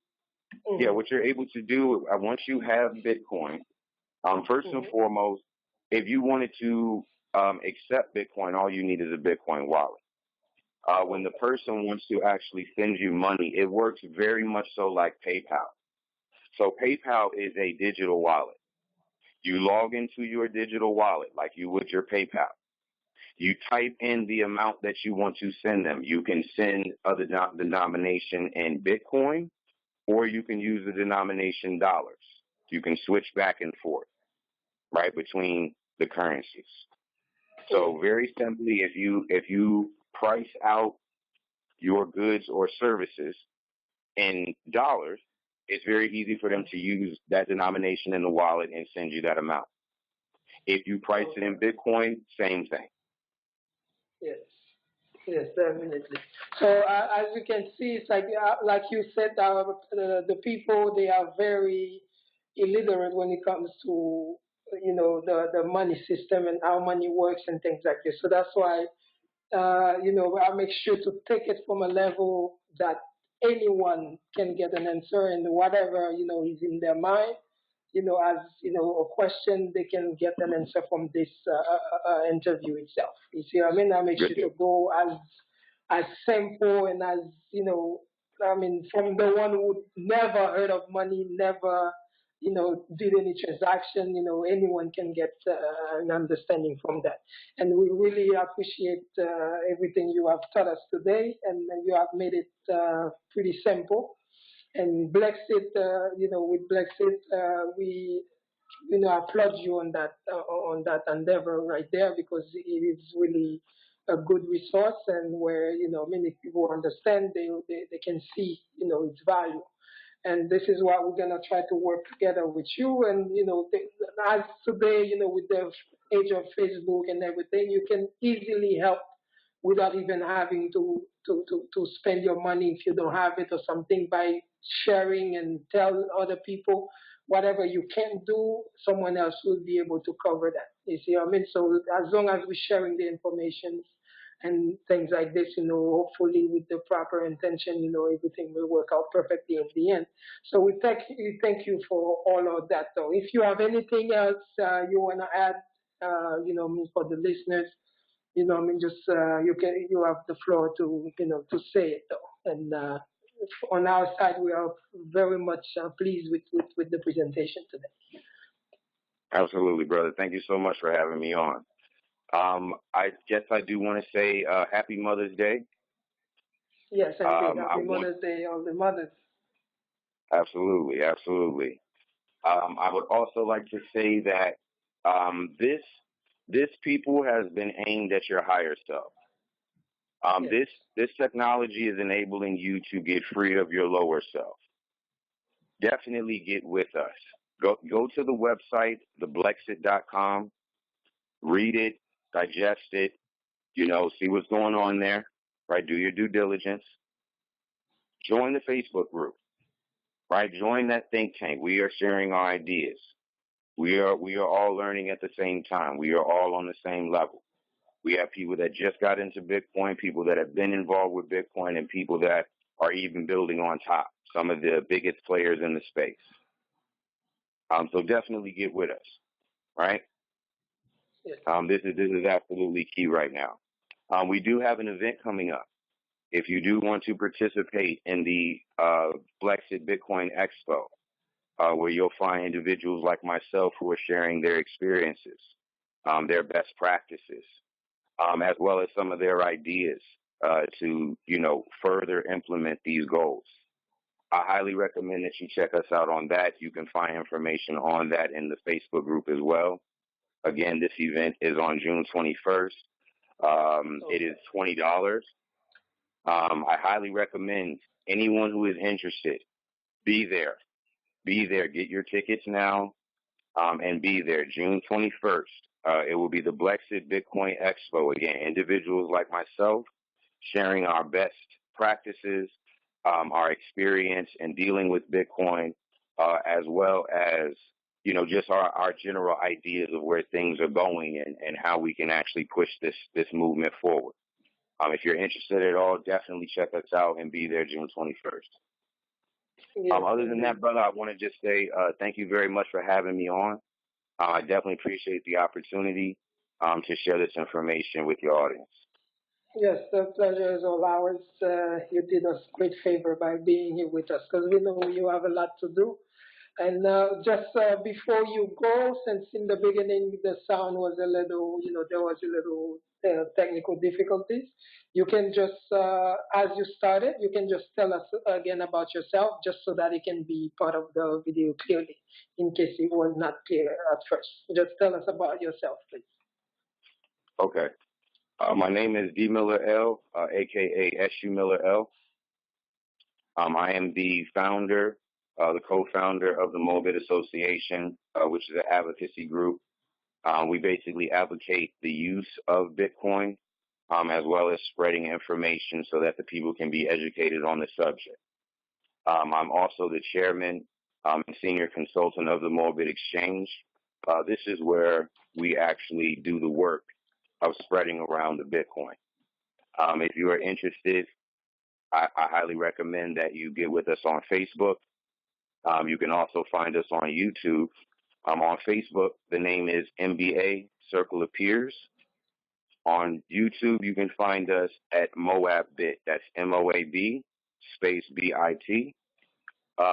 what you're able to do once you have Bitcoin, first and foremost, if you wanted to accept Bitcoin, all you need is a Bitcoin wallet. When the person wants to actually send you money, it works very much so like PayPal. So PayPal is a digital wallet. You log into your digital wallet like you would your PayPal. You type in the amount that you want to send them. You can send the denomination in Bitcoin, or you can use the denomination dollars. You can switch back and forth, right, between the currencies. So very simply, if you price out your goods or services in dollars, it's very easy for them to use that denomination in the wallet and send you that amount. If you price it in Bitcoin, same thing. Yes, definitely. So as you can see, it's like you said, the people they are very illiterate when it comes to the money system and how money works and things like this. So that's why I make sure to take it from a level that anyone can get an answer and whatever is in their mind. As a question, they can get an answer from this interview itself. You see what I mean? I make Good sure deal. to go as simple and as I mean, from the one who never heard of money, never did any transaction. Anyone can get an understanding from that. And we really appreciate everything you have taught us today, and you have made it pretty simple. And Blexit, with Blexit, we applaud you on that endeavor right there, because it is really a good resource, and where many people understand, they can see its value. And this is what we're gonna try to work together with you. And as today, with the age of Facebook and everything, you can easily help without even having to spend your money if you don't have it or something, by sharing and tell other people. Whatever you can do, someone else will be able to cover that. You see what I mean? So as long as we're sharing the information and things like this, hopefully with the proper intention, everything will work out perfectly in the end. So we thank you for all of that. So if you have anything else you want to add, for the listeners, just you have the floor to say it though. And on our side, we are very much pleased with the presentation today. Absolutely, brother. Thank you so much for having me on. I guess I do want to say Happy Mother's Day. Yes, indeed. I Happy want Mother's Day, all the mothers. absolutely, absolutely. I would also like to say that this people has been aimed at your higher self. Yes. This technology is enabling you to get free of your lower self. Definitely get with us. Go to the website, theblexit.com, read it, digest it, see what's going on there, right? Do your due diligence. Join the Facebook group, right? Join that think tank. We are sharing our ideas. We are all learning at the same time. We are all on the same level. We have people that just got into Bitcoin, people that have been involved with Bitcoin, and people that are even building on top. Some of the biggest players in the space. So definitely get with us, right? Yes. This is absolutely key right now. We do have an event coming up. If you do want to participate in the Blexit Bitcoin Expo, where you'll find individuals like myself who are sharing their experiences, their best practices, as well as some of their ideas to, further implement these goals. I highly recommend that you check us out on that. You can find information on that in the Facebook group as well. Again, this event is on June 21st. It is $20. I highly recommend anyone who is interested, be there. Be there. Get your tickets now, and be there June 21st. It will be the Blexit Bitcoin Expo. Again, individuals like myself sharing our best practices, our experience in dealing with Bitcoin, as well as, just our general ideas of where things are going and how we can actually push this movement forward. If you're interested at all, definitely check us out and be there June 21st. Yes, Other than indeed. that, brother, I want to just say thank you very much for having me on. I definitely appreciate the opportunity to share this information with your audience. Yes, the pleasure is all ours. You did us great favor by being here with us, because we know you have a lot to do. And just before you go, since in the beginning the sound was a little, there was a little technical difficulties, you can just, as you started, you can just tell us again about yourself, just so that it can be part of the video clearly, in case it was not clear at first. Just tell us about yourself, please. Okay. My name is D. Miller L, aka SU Miller L. I am the founder, the co-founder of the Mobit Association, which is an advocacy group. We basically advocate the use of Bitcoin as well as spreading information so that the people can be educated on the subject. I'm also the chairman and senior consultant of the Morbid Exchange. This is where we actually do the work of spreading around the Bitcoin. If you are interested, I highly recommend that you get with us on Facebook. You can also find us on YouTube. On Facebook, the name is MBA Circle of Peers. On YouTube, you can find us at Moab Bit. That's MOAB space BIT.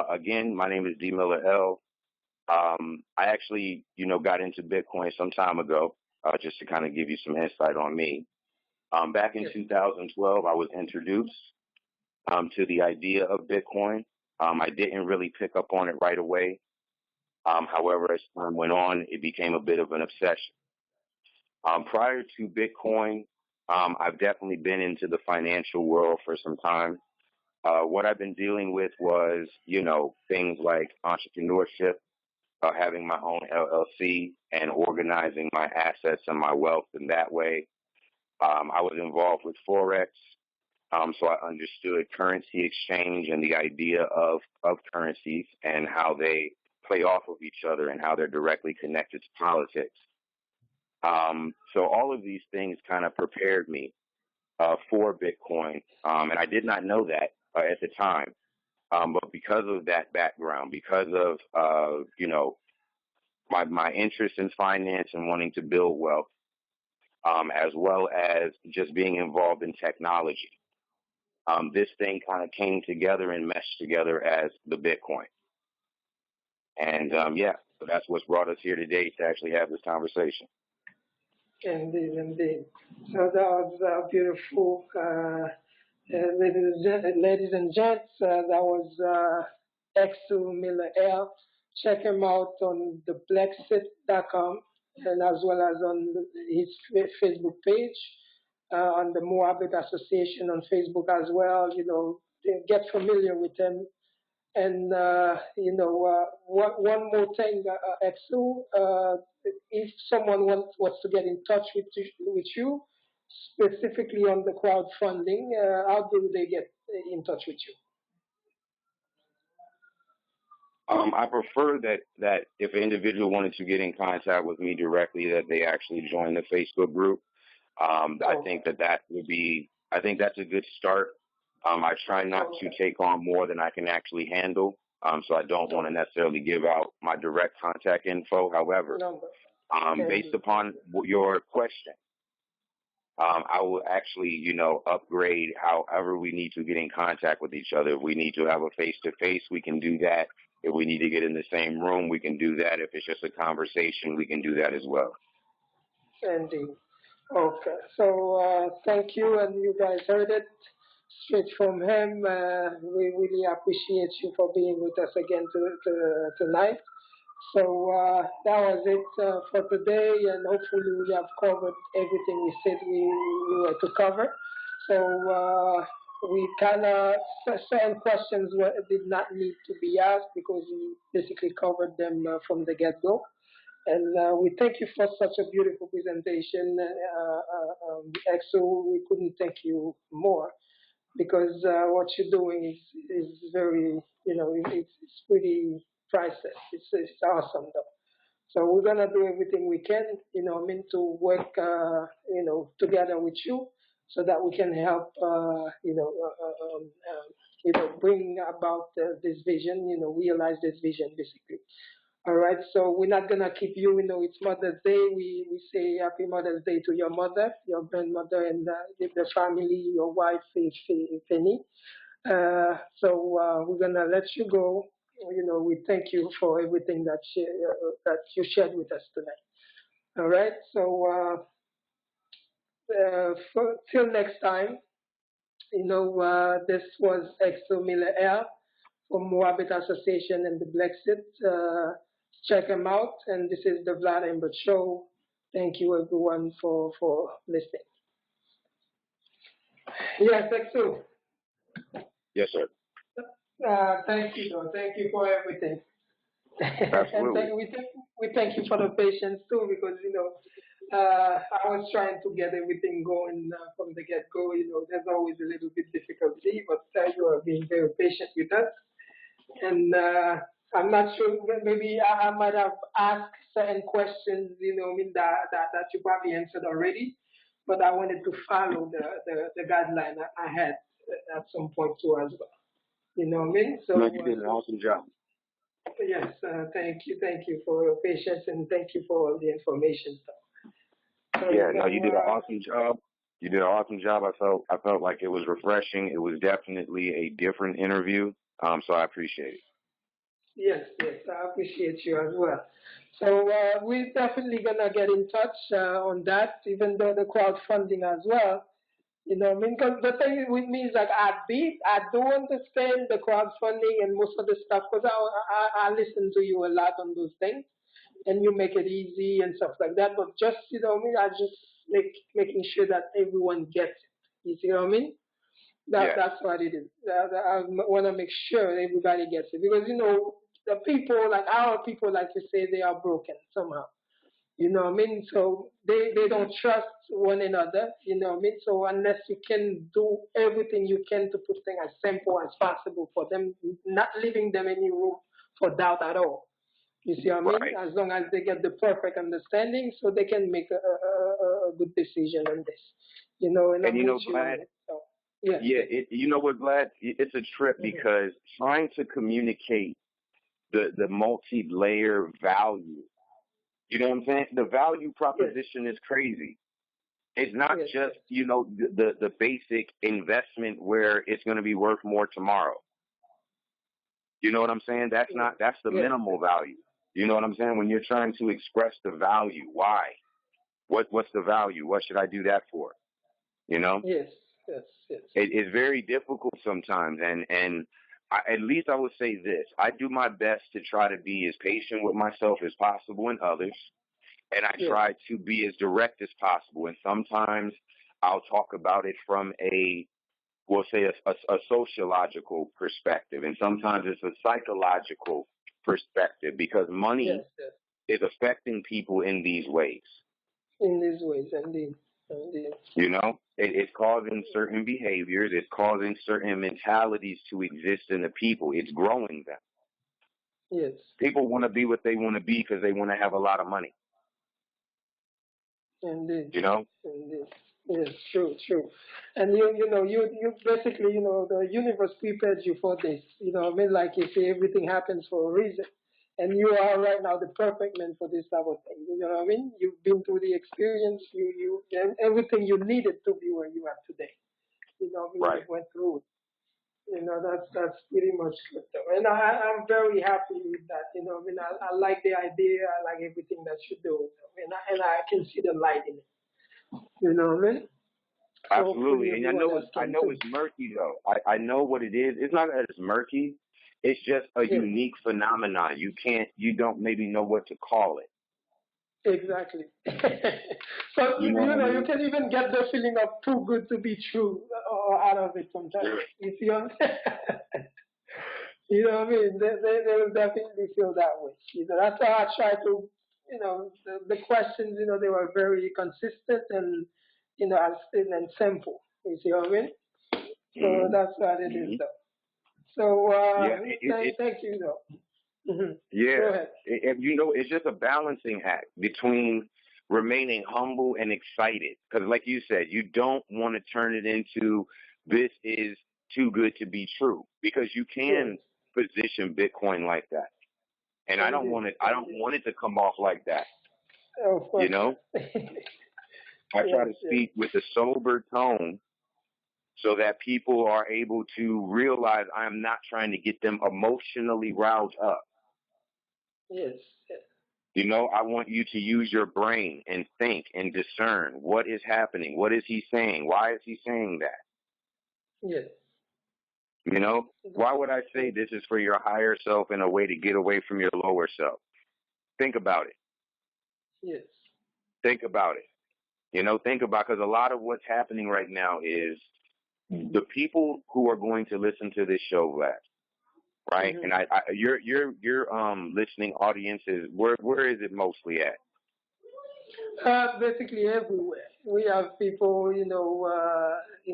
Again, my name is D Miller L. I actually, got into Bitcoin some time ago, just to kind of give you some insight on me. Back in 2012, I was introduced to the idea of Bitcoin. I didn't really pick up on it right away. However, as time went on, it became a bit of an obsession. Prior to Bitcoin, I've definitely been into the financial world for some time. What I've been dealing with was, things like entrepreneurship, having my own LLC and organizing my assets and my wealth in that way. I was involved with Forex, so I understood currency exchange and the idea of currencies and how they play off of each other and how they're directly connected to politics. So all of these things kind of prepared me for Bitcoin, and I did not know that at the time. But because of that background, because of my interest in finance and wanting to build wealth, as well as just being involved in technology, this thing kind of came together and meshed together as the Bitcoin. And so that's what's brought us here today to actually have this conversation. Indeed, indeed. So that was beautiful. Ladies and gents, that was Exu Miller L. Check him out on theblexit.com and as well as on his Facebook page, on the Moabit Association on Facebook as well. Get familiar with him. And one more thing, Exu, if someone wants to get in touch with you, specifically on the crowdfunding, how do they get in touch with you? I prefer that if an individual wanted to get in contact with me directly, that they actually join the Facebook group. I think that would be. I think that's a good start. I try not to take on more than I can actually handle. So I don't want to necessarily give out my direct contact info. However, based upon your question, I will actually, upgrade however we need to get in contact with each other. If we need to have a face-to-face, we can do that. If we need to get in the same room, we can do that. If it's just a conversation, we can do that as well. Indeed. Okay. So thank you, and you guys heard it straight from him. We really appreciate you for being with us again tonight. So that was it for today, and hopefully we have covered everything we said we were to cover. So we kind of, certain questions did not need to be asked because we basically covered them from the get-go. And we thank you for such a beautiful presentation, Exo. We couldn't thank you more because what you're doing is very, it's pretty priceless. It's awesome, though. So we're gonna do everything we can, to work, together with you, so that we can help, bring about this vision, realize this vision, basically. All right, so we're not gonna keep you. It's Mother's Day. We say Happy Mother's Day to your mother, your grandmother, and the family, your wife, Penny. So we're gonna let you go. We thank you for everything that you shared with us tonight. All right, so till next time, this was Exo Miller L from Moabit Association and the Blexit. Check them out, and this is the Vlad Ember Show. Thank you, everyone, for listening. Yes, Exo. Yes, sir. Thank you, though. Thank you for everything. Absolutely. And we thank you for the patience too, because I was trying to get everything going from the get-go. There's always a little bit difficulty, but you are being very patient with us. And I'm not sure, maybe I might have asked certain questions, I mean, that you probably answered already, but I wanted to follow the guideline I had at some point too as well. You know what I mean? No, you did an awesome job. Yes, thank you for your patience and thank you for all the information. Yeah, So, no, you did an awesome job. You did an awesome job. I felt like it was refreshing. It was definitely a different interview. So I appreciate it. yes, I appreciate you as well. So we're definitely gonna get in touch on that, even though the crowdfunding as well. I mean, because the thing with me is like I do understand the crowdfunding and most of the stuff because I listen to you a lot on those things, and you make it easy and stuff like that. But just what I mean, I just making sure that everyone gets it. You see what I mean? Yes. That's what it is. I want to make sure everybody gets it because the people like our people like to say they are broken somehow. You know what I mean? So they don't trust one another. You know what I mean? So unless you can do everything you can to put things as simple as possible for them, not leaving them any room for doubt at all. You see what I mean? Right. As long as they get the perfect understanding, so they can make a good decision on this. And And I'm you know, with you on Vlad, it. So yes, yeah, you know what, Vlad? It's a trip mhm. because trying to communicate the multi-layer value. You know what I'm saying? The value Yes, proposition is crazy. It's not yes, just, the basic investment where it's going to be worth more tomorrow. You know what I'm saying? yes, That's the yes, minimal value. You know what I'm saying? When you're trying to express the value, why? What's the value? What should I do that for? You know? yes, yes, yes, It's very difficult sometimes, and at least I would say this: I do my best to try to be as patient with myself as possible and others, and I yes, try to be as direct as possible. And sometimes I'll talk about it from we'll say a sociological perspective, and sometimes it's a psychological perspective because yes, money yes. is affecting people in these ways. In these ways, indeed, indeed. It's causing certain behaviors. It's causing certain mentalities to exist in the people. It's growing them. Yes, People want to be what they want to be because they want to have a lot of money. indeed, You know? indeed. Yes, true, true. And you basically, the universe prepared you for this. I mean, like you say, everything happens for a reason. And you are right now the perfect man for this type of thing. You know what I mean? You've been through the experience, and everything you needed to be where you are today. I mean, you Right. went through it. That's pretty much good though. And I'm very happy with that. I mean, I like the idea. I like everything that you do. And I can see the light in it. You know what I mean? So hopefully Absolutely. And everyone else I can know too. it's murky though. I know what it is. It's not that it's murky. It's just a Yes, unique phenomenon. You don't maybe know what to call it. exactly. So You know what I you mean? can even get the feeling of too good to be true out of it sometimes. You see what I'm saying? You know what I mean? They will definitely feel that way. That's how I try to, the questions, they were very consistent and, and simple. You see what I mean? So Mm-hmm. that's what it is, Mm-hmm. though. So Yeah. thank you, though. Go Yeah, ahead. it's just a balancing act between remaining humble and excited. Because, like you said, you don't want to turn it into this is too good to be true. Because you Yes, can position Bitcoin like that, and I don't indeed, want it. I don't indeed. want it to come off like that. Of You course know, not. I try Yes, to yes, speak with a sober tone so that people are able to realize I am not trying to get them emotionally riled up. yes, yes, I want you to use your brain and think and discern what is happening. What is he saying? Why is he saying that? yes. Why would I say Yes, this is for your higher self and a way to get away from your lower self? Think about it. yes, Think about it. Think about because a lot of what's happening right now is the people who are going to listen to this show, Vlad, right? hmm And your listening audience is where is it mostly at? Basically everywhere. We have people, in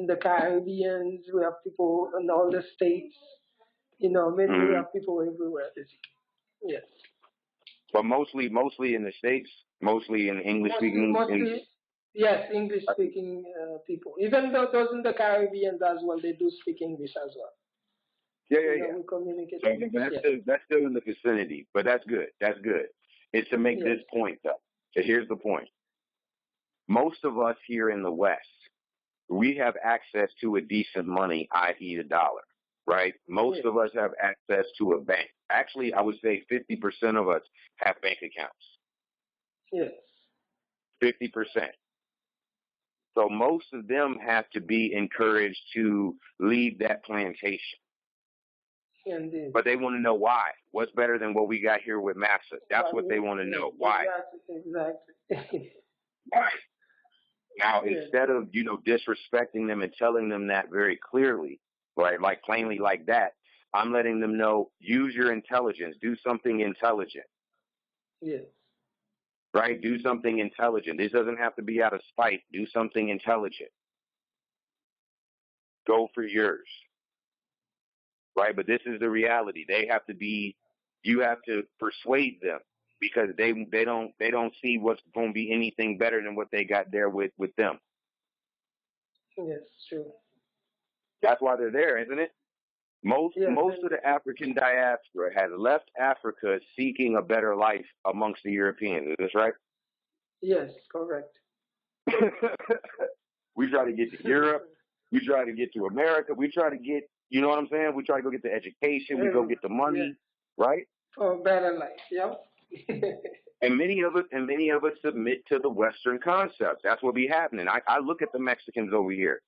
the Caribbean. We have people in all the states. We Hmm. have people everywhere, basically. Yes. But mostly in the states, mostly in English speaking. In Mostly, yes, English speaking people. Even though those in the Caribbean as well, they do speak English as well. yeah, yeah, yeah. We communicate So in English. that's Yes. still in the vicinity, but that's good. That's good. It's to make Yes. this point though. So here's the point. Most of us here in the West, we have access to a decent money, i.e., the dollar, right? Most Yes. of us have access to a bank. Actually, I would say 50% of us have bank accounts. Yes. 50%. So most of them have to be encouraged to leave that plantation. Indeed. But they want to know why. What's better than what we got here with massa? That's what they want to Yes. know. Why? Exactly. Why? Now, Yes. instead of, disrespecting them and telling them that very clearly, right, like plainly like that, I'm letting them know, use your intelligence, do something intelligent, Yes. right? Do something intelligent. This doesn't have to be out of spite. Do something intelligent. Go for yours, right? But this is the reality. You have to persuade them because they don't see what's going to be anything better than what they got there with them. Yes. True. That's why they're there, isn't it? Most Yes. most And of the African diaspora has left Africa seeking a better life amongst the Europeans. Is this right? yes. Correct. We try to get to Europe. We try to get to America. We try to get, you know what I'm saying? We try to go get the education. We go get the Yes. money, right? For better life. Yep. And many of us submit to the Western concept. That's what be happening. I look at the Mexicans over here.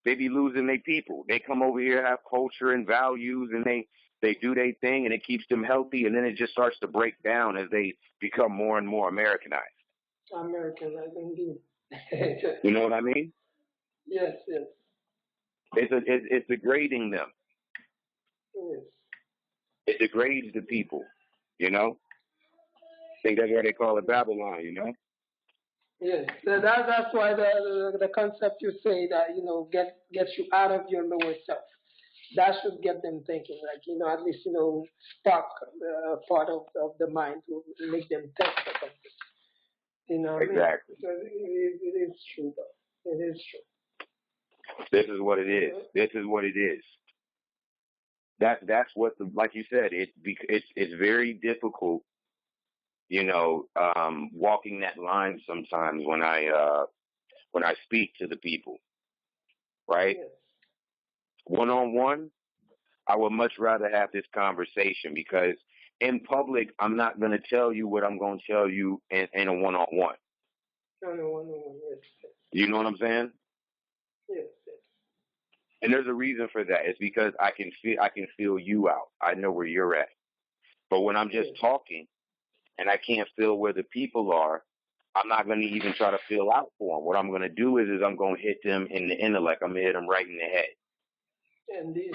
They be losing their people. They come over here, have culture and values, and they do their thing, and it keeps them healthy. And then it just starts to break down as they become more and more Americanized. American life, indeed. You know what I mean? Yes. Yes. It's degrading them. Yes. It degrades the people. You know. I think that's why they call it Babylon. You know. Yes, that's why the concept you say that gets you out of your lower self. That should get them thinking, like at least spark part of the mind to make them think or something. You know what I mean? Exactly. So it is true, though. It is true. This is what it is. This is what it is. That's what like you said. It's very difficult. Walking that line sometimes when I speak to the people, right? Yes, One on one, I would much rather have this conversation because in public, I'm not going to tell you what I'm going to tell you in a one on one. no, yes, You know what I'm saying? yes, yes, And there's a reason for that. It's because I can feel you out. I know where you're at. But when I'm just yes, talking and I can't feel where the people are, I'm not going to even try to feel out for them. What I'm going to do is I'm going to hit them in the intellect. I'm going to hit them right in the head. indeed.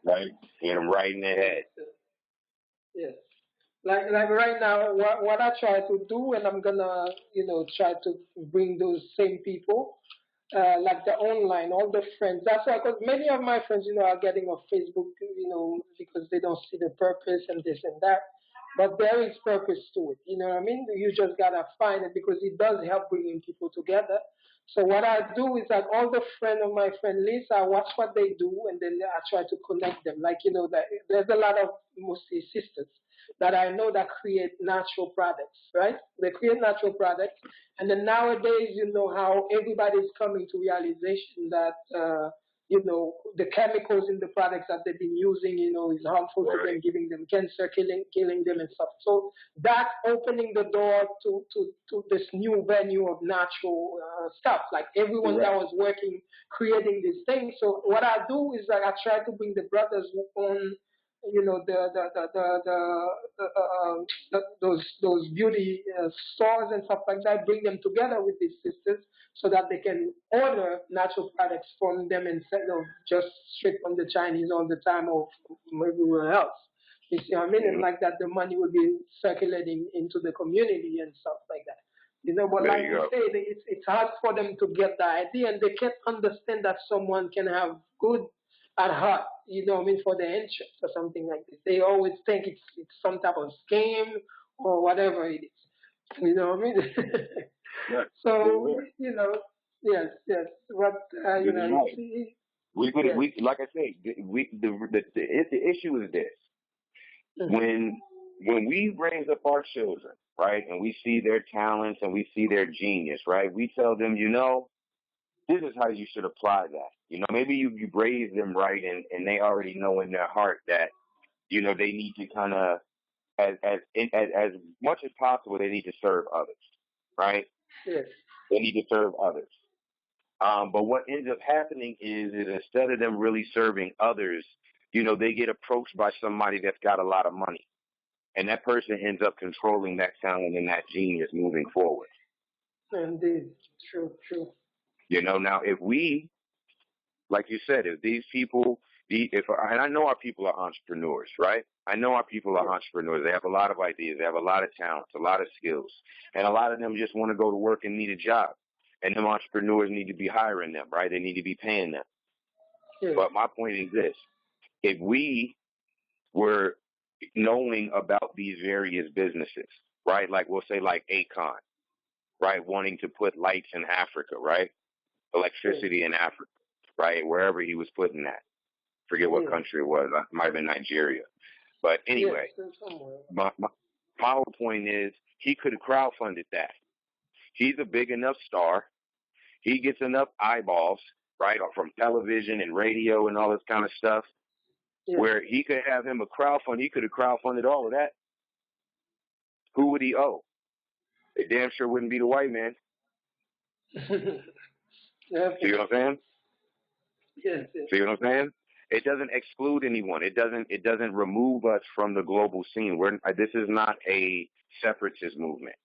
Right? Hit them right in the head. Yes, yes. Like right now, what I try to do, and I'm gonna try to bring those same people, like the online, all the friends. That's why, because many of my friends, are getting off Facebook, because they don't see the purpose and this and that. But there is purpose to it. You know what I mean? You just gotta find it because it does help bringing people together. So what I do is like all the friend of my friend list, I watch what they do and then I try to connect them. Like that there's a lot of mostly sisters that I know that create natural products, right? They create natural products, and then nowadays, how everybody's coming to realization that the chemicals in the products that they've been using, is harmful to them, Right. giving them cancer, killing them, and stuff. So that's opening the door to this new venue of natural stuff. Like everyone that Correct. was working, creating these things. So what I do is like I try to bring the brothers who own those beauty stores and stuff like that, bring them together with these sisters so that they can order natural products from them instead of just straight from the Chinese all the time or from everywhere else. You see what I mean? And Mhm. like that, the money will be circulating into the community and stuff like that. But There like you we go. say, it's hard for them to get the idea, and they can't understand that someone can have good at heart. For the interest or something like this. They always think it's some type of scam or whatever it is. You know what I mean? Yeah. So Yeah. yes, yes. But This is right. yes. We like I say, the issue is this: Mhm. when we raise up our children, right, and we see their talents and we see their genius, right, we tell them, this is how you should apply that. Maybe you raise them right, and they already know in their heart that they need to kind of as much as possible they need to serve others, right? Yes. They need to serve others. But what ends up happening is instead of them really serving others, they get approached by somebody that's got a lot of money, and that person ends up controlling that talent and that genius moving forward. Indeed. True. True. Now if we, like you said, if these people, and I know our people are entrepreneurs, right? I know our people are Yes. entrepreneurs. They have a lot of ideas, they have a lot of talents, a lot of skills, and a lot of them just want to go to work and need a job. And them entrepreneurs need to be hiring them, right? They need to be paying them. Yes. But my point is this: if we were knowing about these various businesses, right? Like we'll say like Akon, right? Wanting to put lights in Africa, right? Yes. Electricity in Africa, right? Wherever he was putting that. Forget what Yes. country it was. It might have been Nigeria. But Yes. anyway, Somewhere. my whole point is he could have crowdfunded that. He's a big enough star. He gets enough eyeballs, right, from television and radio and all this kind of stuff, Yes. where he could have him a crowdfund. He could have crowdfunded all of that. Who would he owe? It damn sure wouldn't be the white man. See what Definitely. I'm saying? Yes. Yes. See what I'm saying? It doesn't exclude anyone. It doesn't remove us from the global scene. This is not a separatist movement.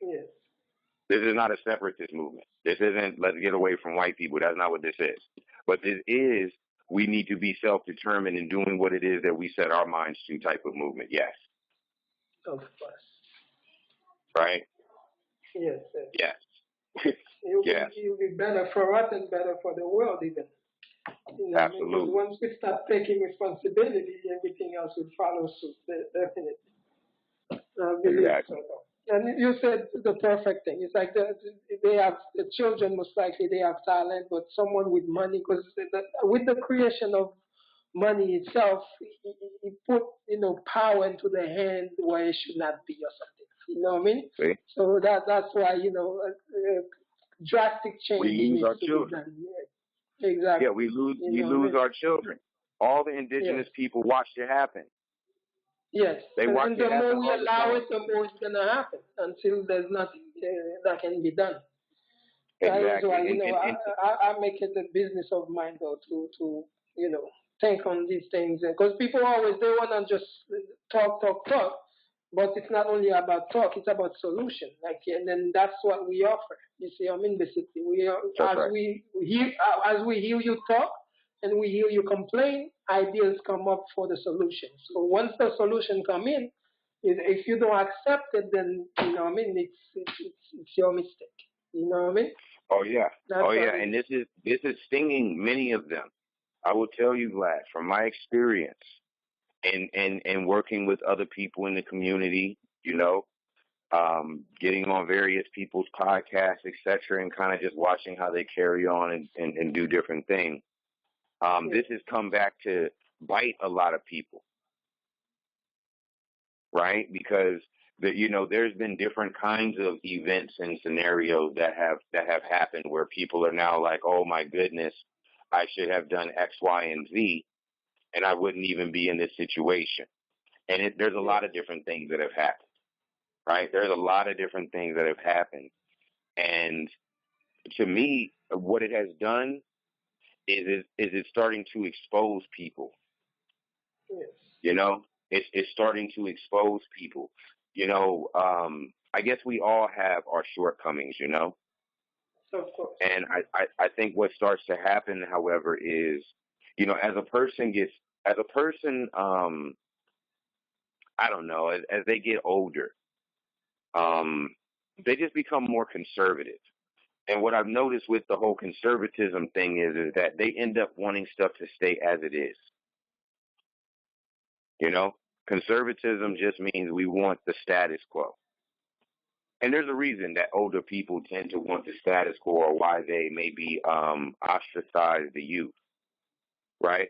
Yes. This is not a separatist movement. This isn't let's get away from white people. That's not what this is. But this is we need to be self-determined in doing what it is that we set our minds to type of movement. Yes. Of course. Right? Yes. Yes. Yes. Yes. It'll be better for us and better for the world even. Because Absolutely. once we start taking responsibility, everything else will follow suit. Definitely. I believe so. Exactly. And you said the perfect thing. It's like they have the children most likely they have talent, but someone with money because with the creation of money itself, he put power into the hand where it should not be or something. You know what I mean? See? So that's why drastic We change lose needs our to be children. done. Yeah, Yeah, exactly. we You know what I lose mean? our children. All the Yes. indigenous people watched it happen. Yes, They and, watch and it the happen more we all the allow time. it, the more it's gonna happen until there's nothing that can be done. That is Exactly. why And I make it a business of mine though to think on these things because people always they wanna just talk, but it's not only about talk; it's about solution. Like and then that's what we offer. You see, I mean, basically we are, that's right. as we hear you talk and we hear you complain, ideas come up for the solution. So once the solution come in, if you don't accept it, then I mean it's your mistake. You know what I mean? Oh yeah. That's Oh yeah. what it And is. this is stinging many of them. I will tell you, Vlad, from my experience and working with other people in the community, getting on various people's podcasts, etc., and kind of just watching how they carry on and do different things. Yes, This has come back to bite a lot of people, right? Because there's been different kinds of events and scenarios that have happened where people are now like, oh my goodness, I should have done X, Y, and Z, and I wouldn't even be in this situation. And there's a yes, lot of different things that have happened, right? There's a lot of different things that have happened, and to me, what it has done is it's starting to expose people. yes, You know, it's starting to expose people. I guess we all have our shortcomings. of course. And I think what starts to happen, however, is as a person, I don't know, as they get older, um, they just become more conservative. And what I've noticed with the whole conservatism thing is that they end up wanting stuff to stay as it is. You know, conservatism just means we want the status quo. And there's a reason that older people tend to want the status quo, or why they maybe ostracize the youth, right?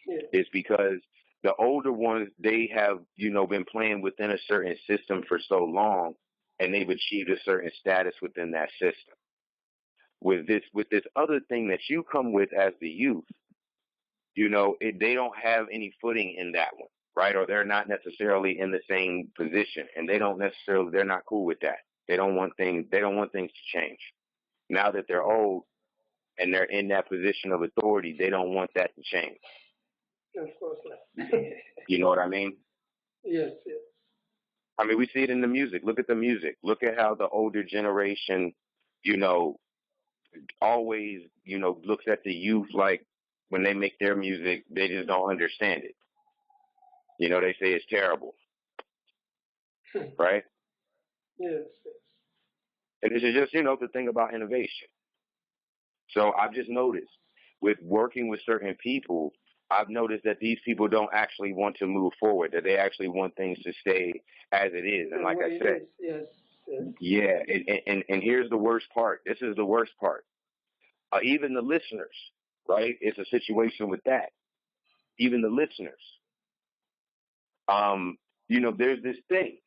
Yeah. It's because the older ones, they have, been playing within a certain system for so long, and they've achieved a certain status within that system. With this other thing that you come with as the youth, they don't have any footing in that one, right? Or they're not necessarily in the same position, and they're not cool with that. They don't want things to change. Now that they're old and they're in that position of authority, they don't want that to change. Of course not. You know what I mean? Yes, yes. I mean, we see it in the music. Look at the music. Look at how the older generation, always, looks at the youth like when they make their music, they just don't understand it. They say it's terrible, right? Yes, yes. And this is just, the thing about innovation. So I've just noticed with working with certain people, I've noticed that these people don't actually want to move forward, that they actually want things to stay as it is. And like I said, yes, yes. Yeah, and here's the worst part. This is the worst part. Even the listeners, right? It's a situation with that. Even the listeners. There's this thing.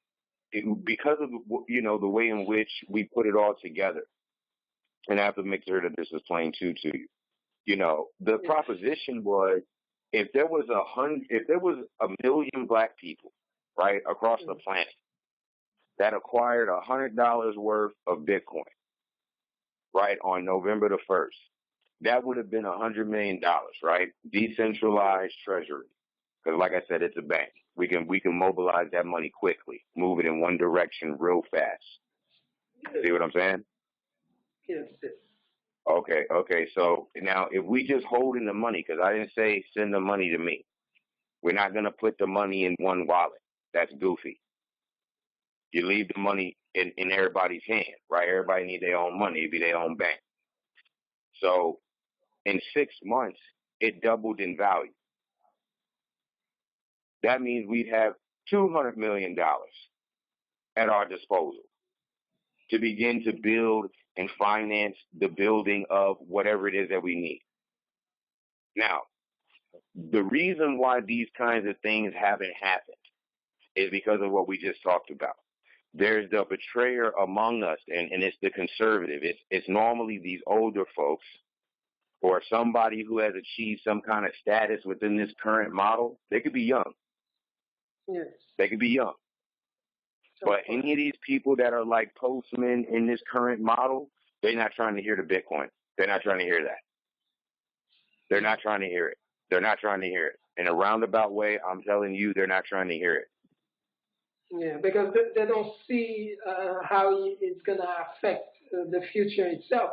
Because of, the way in which we put it all together. And I have to make sure that this is plain too to you. The proposition was, if there was a million black people, right, across the planet that acquired $100 worth of Bitcoin, right, on November the 1st, that would have been $100 million, right? Decentralized treasury. Because like I said, it's a bank. We can mobilize that money quickly, move it in one direction real fast. See what I'm saying? Yes, yes. Okay. So now if we just hold in the money, because I didn't say send the money to me. We're not going to put the money in one wallet. That's goofy. You leave the money in everybody's hand, right? Everybody need their own money. It'd be their own bank. So in 6 months, it doubled in value. That means we'd have $200 million at our disposal to begin to build and finance the building of whatever it is that we need. Now, the reason why these kinds of things haven't happened is because of what we just talked about. There's the betrayer among us, and it's the conservative. It's normally these older folks or somebody who has achieved some kind of status within this current model. They could be young. Yes. They could be young. But any of these people that are like postmen in this current model, they're not trying to hear the Bitcoin. They're not trying to hear that. They're not trying to hear it. They're not trying to hear it. In a roundabout way, I'm telling you, they're not trying to hear it. Yeah, because they don't see how it's going to affect the future itself.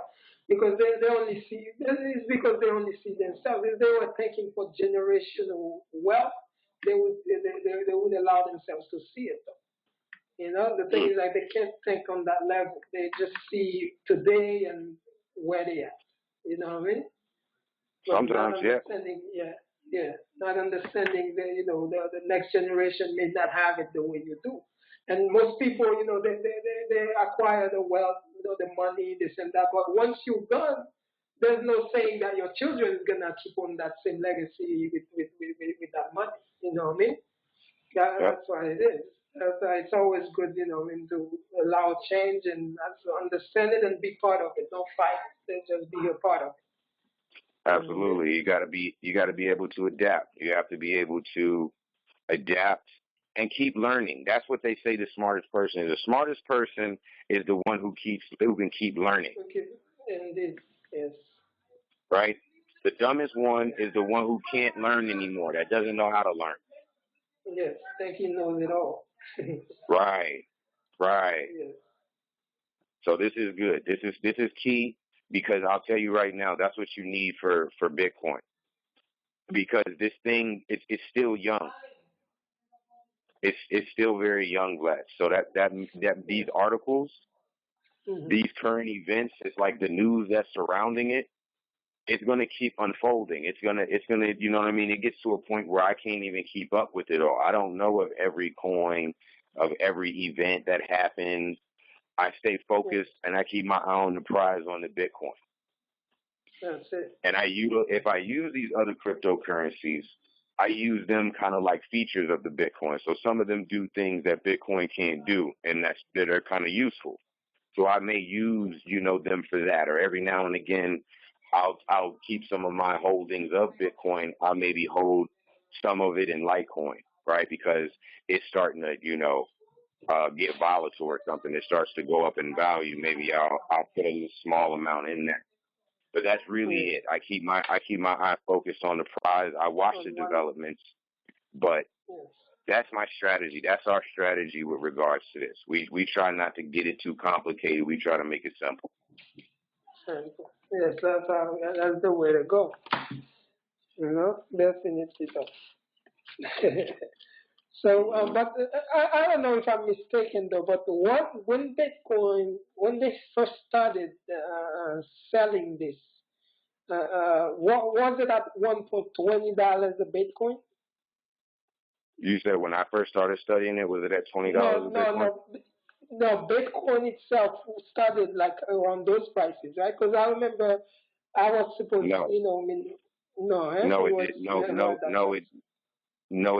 Because they only see, it's because they only see themselves. If they were thinking for generational wealth, they would allow themselves to see it, though. The thing is, like, they can't think on that level. They just see today and where they are. You know what I mean? But sometimes, not understanding the next generation may not have it the way you do. And most people, they acquire the wealth, the money, this and that. But once you're gone, there's no saying that your children is gonna keep on that same legacy with that money. You know what I mean? That's why it is. That's why it's always good, to allow change and to understand it and be part of it. Don't fight it. Just be a part of it. Absolutely. You gotta be able to adapt. You have to be able to adapt and keep learning. That's what they say the smartest person is. The smartest person is the one who can keep learning. Okay. Indeed. Yes. Right? The dumbest one is the one who can't learn anymore, that doesn't know how to learn. Yes, think he knows it all. Right. Yes. So this is good. This is key, because I'll tell you right now, that's what you need for Bitcoin. Because this thing it's still young. it's still very young, Vlad. So that these articles, these current events, it's like the news that's surrounding it. It's gonna keep unfolding. It's gonna, you know what I mean? It gets to a point where I can't even keep up with it all. I don't know of every coin, of every event that happens. I stay focused and I keep my eye on the prize on the Bitcoin. That's it. And if I use these other cryptocurrencies, I use them kind of like features of the Bitcoin. So some of them do things that Bitcoin can't do, and that are kind of useful. So I may use, them for that. Or every now and again, I'll keep some of my holdings of Bitcoin. I'll maybe hold some of it in Litecoin, right? Because it's starting to, get volatile or something. It starts to go up in value. Maybe I'll put a small amount in there. But that's really it. I keep my eye focused on the prize. I watch the developments, but that's my strategy. That's our strategy with regards to this. We try not to get it too complicated. We try to make it simple. Yes, that's the way to go. Definitely so. So, but I don't know if I'm mistaken though. But when Bitcoin, when they first started selling this, what was it at one point $20 a Bitcoin? You said when I first started studying it, was it at $20 a Bitcoin? No. Bitcoin itself started like around those prices, right? Because I remember I was supposed, No.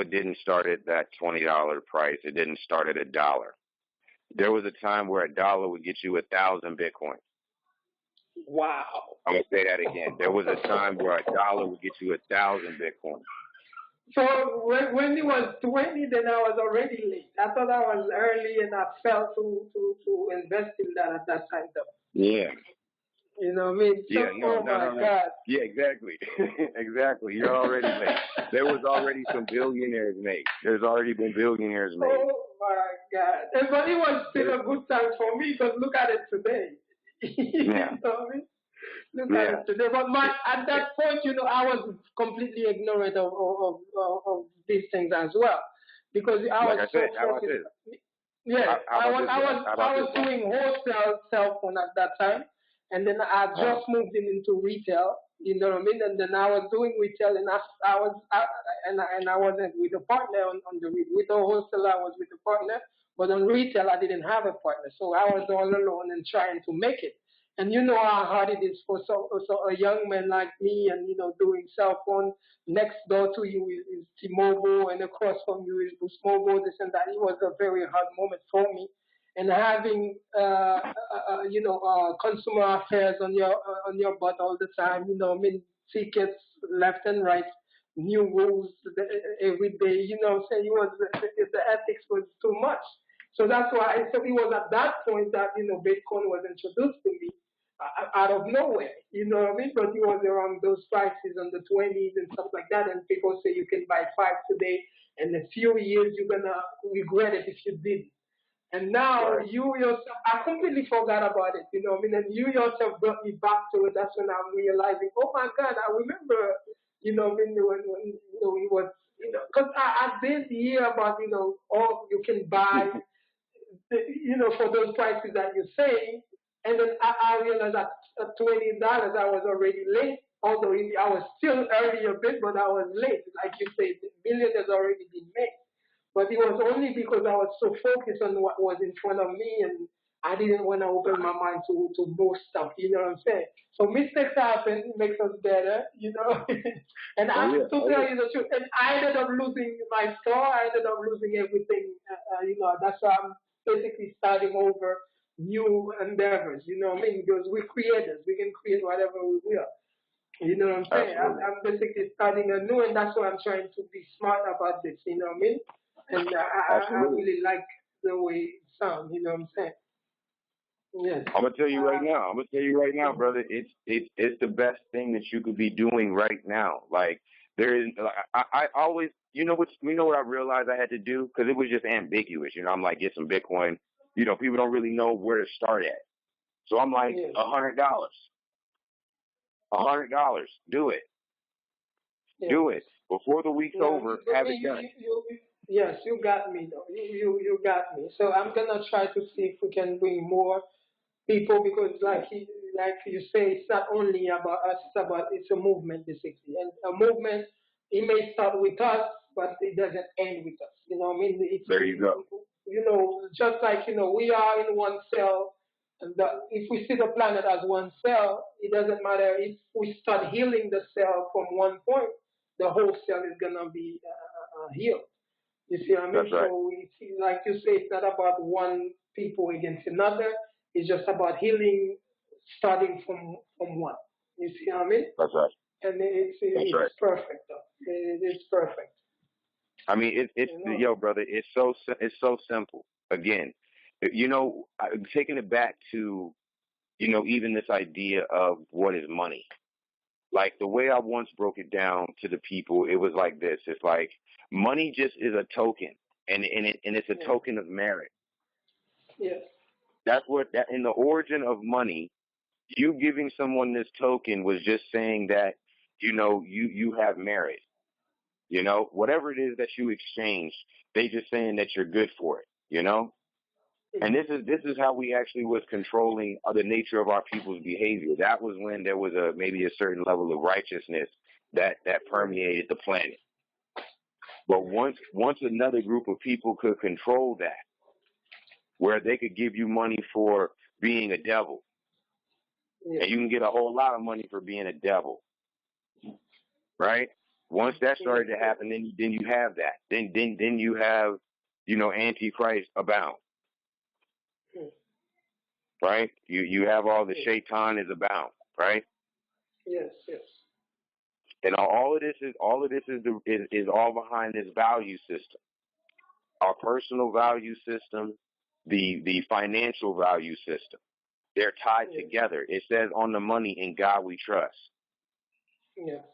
It didn't start at that $20 price. It didn't start at $1. There was a time where $1 would get you 1,000 Bitcoin. Wow. I'm gonna say that again. There was a time where $1 would get you 1,000 Bitcoin. So when it was 20, then I was already late. I thought I was early, and I failed to invest in that at that time, though. Yeah. You know what I mean? So, no. God. Yeah, exactly. Exactly. You're already late. There was already some billionaires made. There's already been billionaires made. Oh my God. But it was still a good time for me, because look at it today. You know what I mean? Look at it today. But at that point, I was completely ignorant of these things as well, because I was so focused. Yeah, I was doing wholesale cell phone at that time, and then I just moved into retail. You know what I mean? And then I was doing retail, and I wasn't with a partner on the with the wholesale. I was with a partner, but on retail I didn't have a partner, so I was all alone and trying to make it. And you know how hard it is for so a young man like me, and doing cell phone. Next door to you is T-Mobile, and across from you is Boost Mobile. This and that. It was a very hard moment for me, and having consumer affairs on your butt all the time. I mean, tickets left and right, new rules every day. Saying the ethics was too much. So that's why. So it was at that point that Bitcoin was introduced to me out of nowhere. You know what I mean? But it was around those prices on the 20s and stuff like that. And people say you can buy 5 today, and in a few years you're gonna regret it if you didn't. And now you yourself, I completely forgot about it. You know what I mean? And you yourself brought me back to it. That's when I'm realizing, oh my God, I remember. You know, when it was, because I did hear about, all you can buy, for those prices that you're saying. And then I realized that at $20, I was already late. Although I was still early a bit, but I was late. Like you said, the million has already been made. But it was only because I was so focused on what was in front of me, and I didn't want to open my mind to more stuff. You know what I'm saying? So mistakes happen, it makes us better, And to tell you the truth, and I ended up losing my store. I ended up losing everything. That's why I'm basically starting over new endeavors. You know what I mean? Because we're creators. We can create whatever we will. You know what I'm saying? I'm basically starting anew, and that's why I'm trying to be smart about this. You know what I mean? And I really like the way it sounds. You know what I'm saying? Yes. I'm gonna tell you right now, brother. It's the best thing that you could be doing right now. Like there is, I always, what I realized I had to do, because it was just ambiguous. I'm like, get some Bitcoin. People don't really know where to start at. So I'm like, $100. Do it. Yeah. Do it before the week's over. Have it done. Yes, you got me though. You got me. So I'm gonna try to see if we can bring more people because like you say, it's not only about us, it's a movement basically. And a movement it may start with us, but it doesn't end with us. You know what I mean? There you go. Just like we are in one cell, and if we see the planet as one cell, it doesn't matter if we start healing the cell from one point, the whole cell is gonna be healed. You see what I mean? That's right. So like you say, it's not about one people against another. It's just about healing, starting from one. You see what I mean? That's right. And That's right. it's perfect. Though. It's perfect. I mean, it's You know? yo, brother. It's so simple. Again, taking it back to even this idea of what is money. Like the way I once broke it down to the people, it was like this. It's like money just is a token, and it's a Yeah. token of merit. Yes. That's what that in the origin of money. You giving someone this token was just saying that you have merit. Whatever it is that you exchange, they just saying that you're good for it. And Mm-hmm. this is how we actually was controlling the nature of our people's behavior. That was when there was maybe a certain level of righteousness that permeated the planet. But once another group of people could control that, where they could give you money for being a devil, Yes. and you can get a whole lot of money for being a devil, right? Once that Yes. started to happen, then you have that. Then you have Antichrist abound, Mm. right? You have all the Yes. shaitan is abound, right? Yes. Yes. And all of this is all behind this value system. Our personal value system, the financial value system. They're tied Yes. together. It says on the money, "In God we trust." Yes.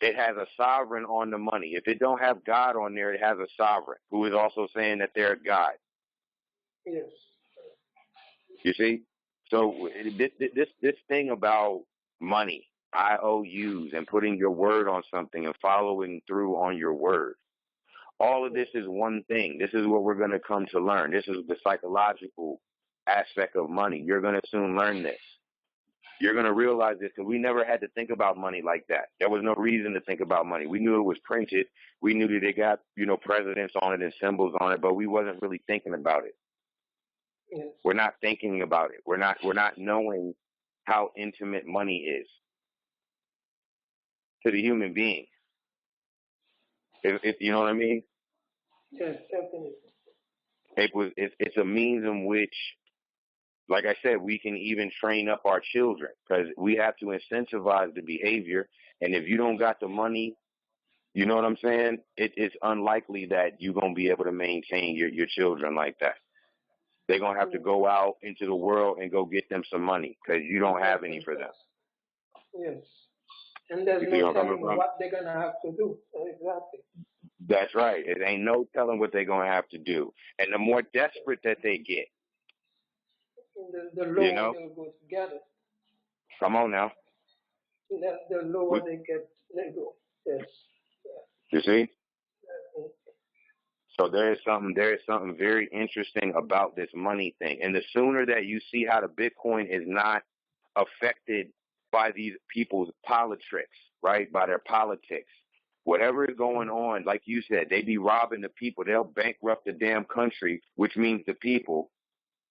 It has a sovereign on the money. If it don't have God on there, it has a sovereign who is also saying that they're God. Yes. You see? So this thing about money, IOUs, and putting your word on something and following through on your word. All of this is one thing. This is what we're going to come to learn. This is the psychological aspect of money. You're going to soon learn this. You're going to realize this because we never had to think about money like that. There was no reason to think about money. We knew it was printed. We knew that it got, presidents on it and symbols on it, but we wasn't really thinking about it. Yes. We're not thinking about it. We're not knowing how intimate money is to the human being. If you know what I mean? Yes. Definitely. It's a means in which, like I said, we can even train up our children because we have to incentivize the behavior. And if you don't got the money, you know what I'm saying? It's unlikely that you're going to be able to maintain your children like that. They're going to have to Mm. go out into the world and go get them some money because you don't have Yes. any for them. Yes. And there's You see no where I'm coming telling from? what they're gonna have to do. Exactly. That's right. It ain't no telling what they're going to have to do. And the more desperate that they get, The you lower know, they'll go to get it. come on now. The lower We, they go. Yes. you see? Yeah. So there is something very interesting about this money thing. And the sooner that you see how the Bitcoin is not affected by these people's politics, right? By their politics. Whatever is going on, like you said, they be robbing the people. They'll bankrupt the damn country, which means the people,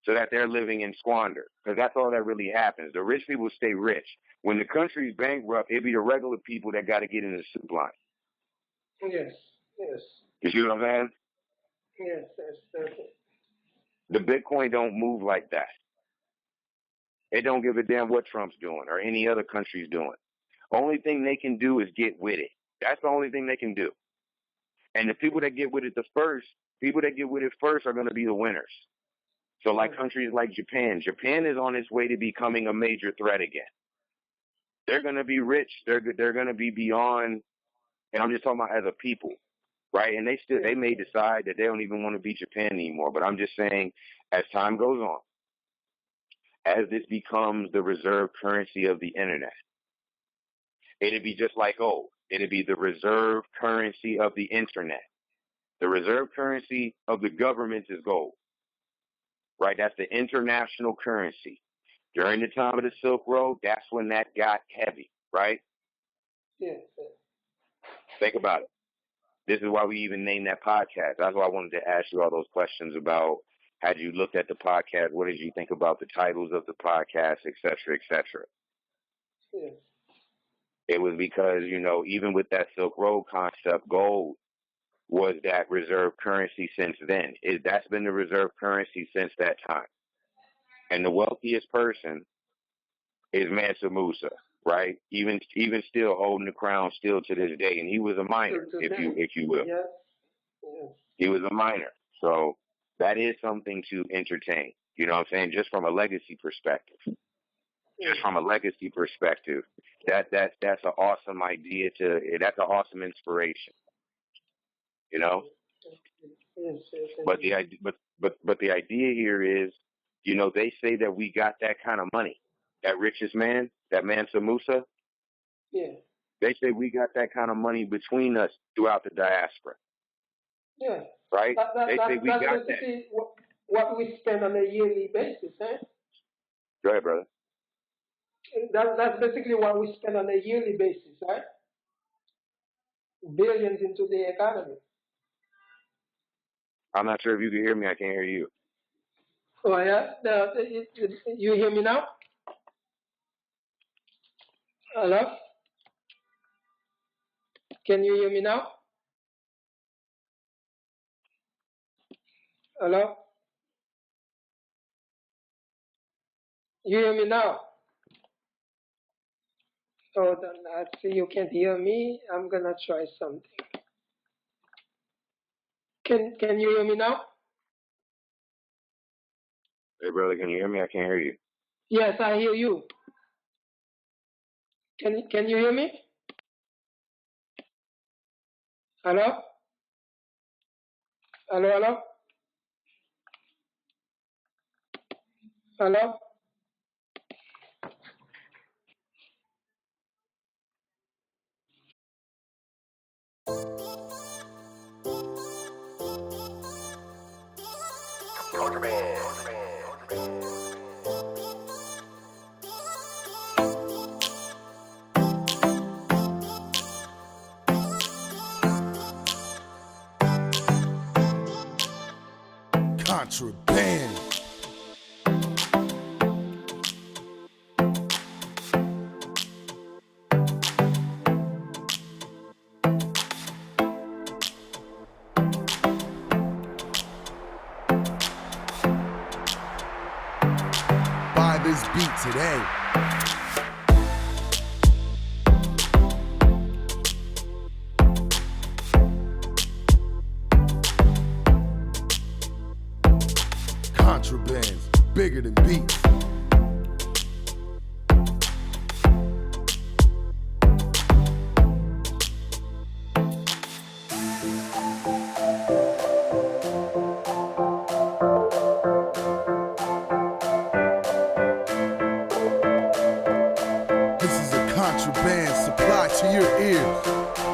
so that they're living in squander. Because that's all that really happens. The rich people stay rich. When the country's bankrupt, it be the regular people that got to get in the soup line. Yes. Yes. You see what I'm saying? Yes. Yes. Definitely. The Bitcoin don't move like that. They don't give a damn what Trump's doing or any other country's doing. Only thing they can do is get with it. That's the only thing they can do. And the people that get with it people that get with it first are going to be the winners. So like Mm. countries like Japan is on its way to becoming a major threat again. They're going to be rich. They're going to be beyond, and I'm just talking about as a people, right? And they Yes. may decide that they don't even want to be Japan anymore. But I'm just saying, as time goes on, as this becomes the reserve currency of the internet, it'd be just like gold. It'd be the reserve currency of the internet. The reserve currency of the government is gold, right? That's the international currency. During the time of the Silk Road, that's when that got heavy, right? Yes. Think about it. This is why we even named that podcast. That's why I wanted to ask you all those questions about, had you looked at the podcast? What did you think about the titles of the podcast, et cetera, et cetera? Yes. It was because, even with that Silk Road concept, gold was that reserve currency since then. That's been the reserve currency since that time. And the wealthiest person is Mansa Musa, right? Even still holding the crown still to this day. And he was a miner, if you will. Yes. Yes. He was a miner. So that is something to entertain. You know what I'm saying? Just from a legacy perspective. Just from a legacy perspective. That's an awesome idea that's an awesome inspiration. Yes. But the idea here is, they say that we got that kind of money. That richest man, that Mansa Musa. Yeah. They say we got that kind of money between us throughout the diaspora. Yeah. Right? They say we got that. What we spend on a yearly basis, eh? Go ahead, brother. That's basically what we spend on a yearly basis, right? Billions into the economy. I'm not sure if you can hear me. I can't hear you. Oh, yeah? You hear me now? Hello? Can you hear me now? Hello? You hear me now? Oh, then I see you can't hear me. I'm gonna try something. Can you hear me now? Hey, brother, can you hear me? I can't hear you. Yes, I hear you. Can you hear me? Hello? Hello, hello? Hello? Contraband. Buy this beat today. Contrabands, bigger than beats. This is a contraband supply to your ears.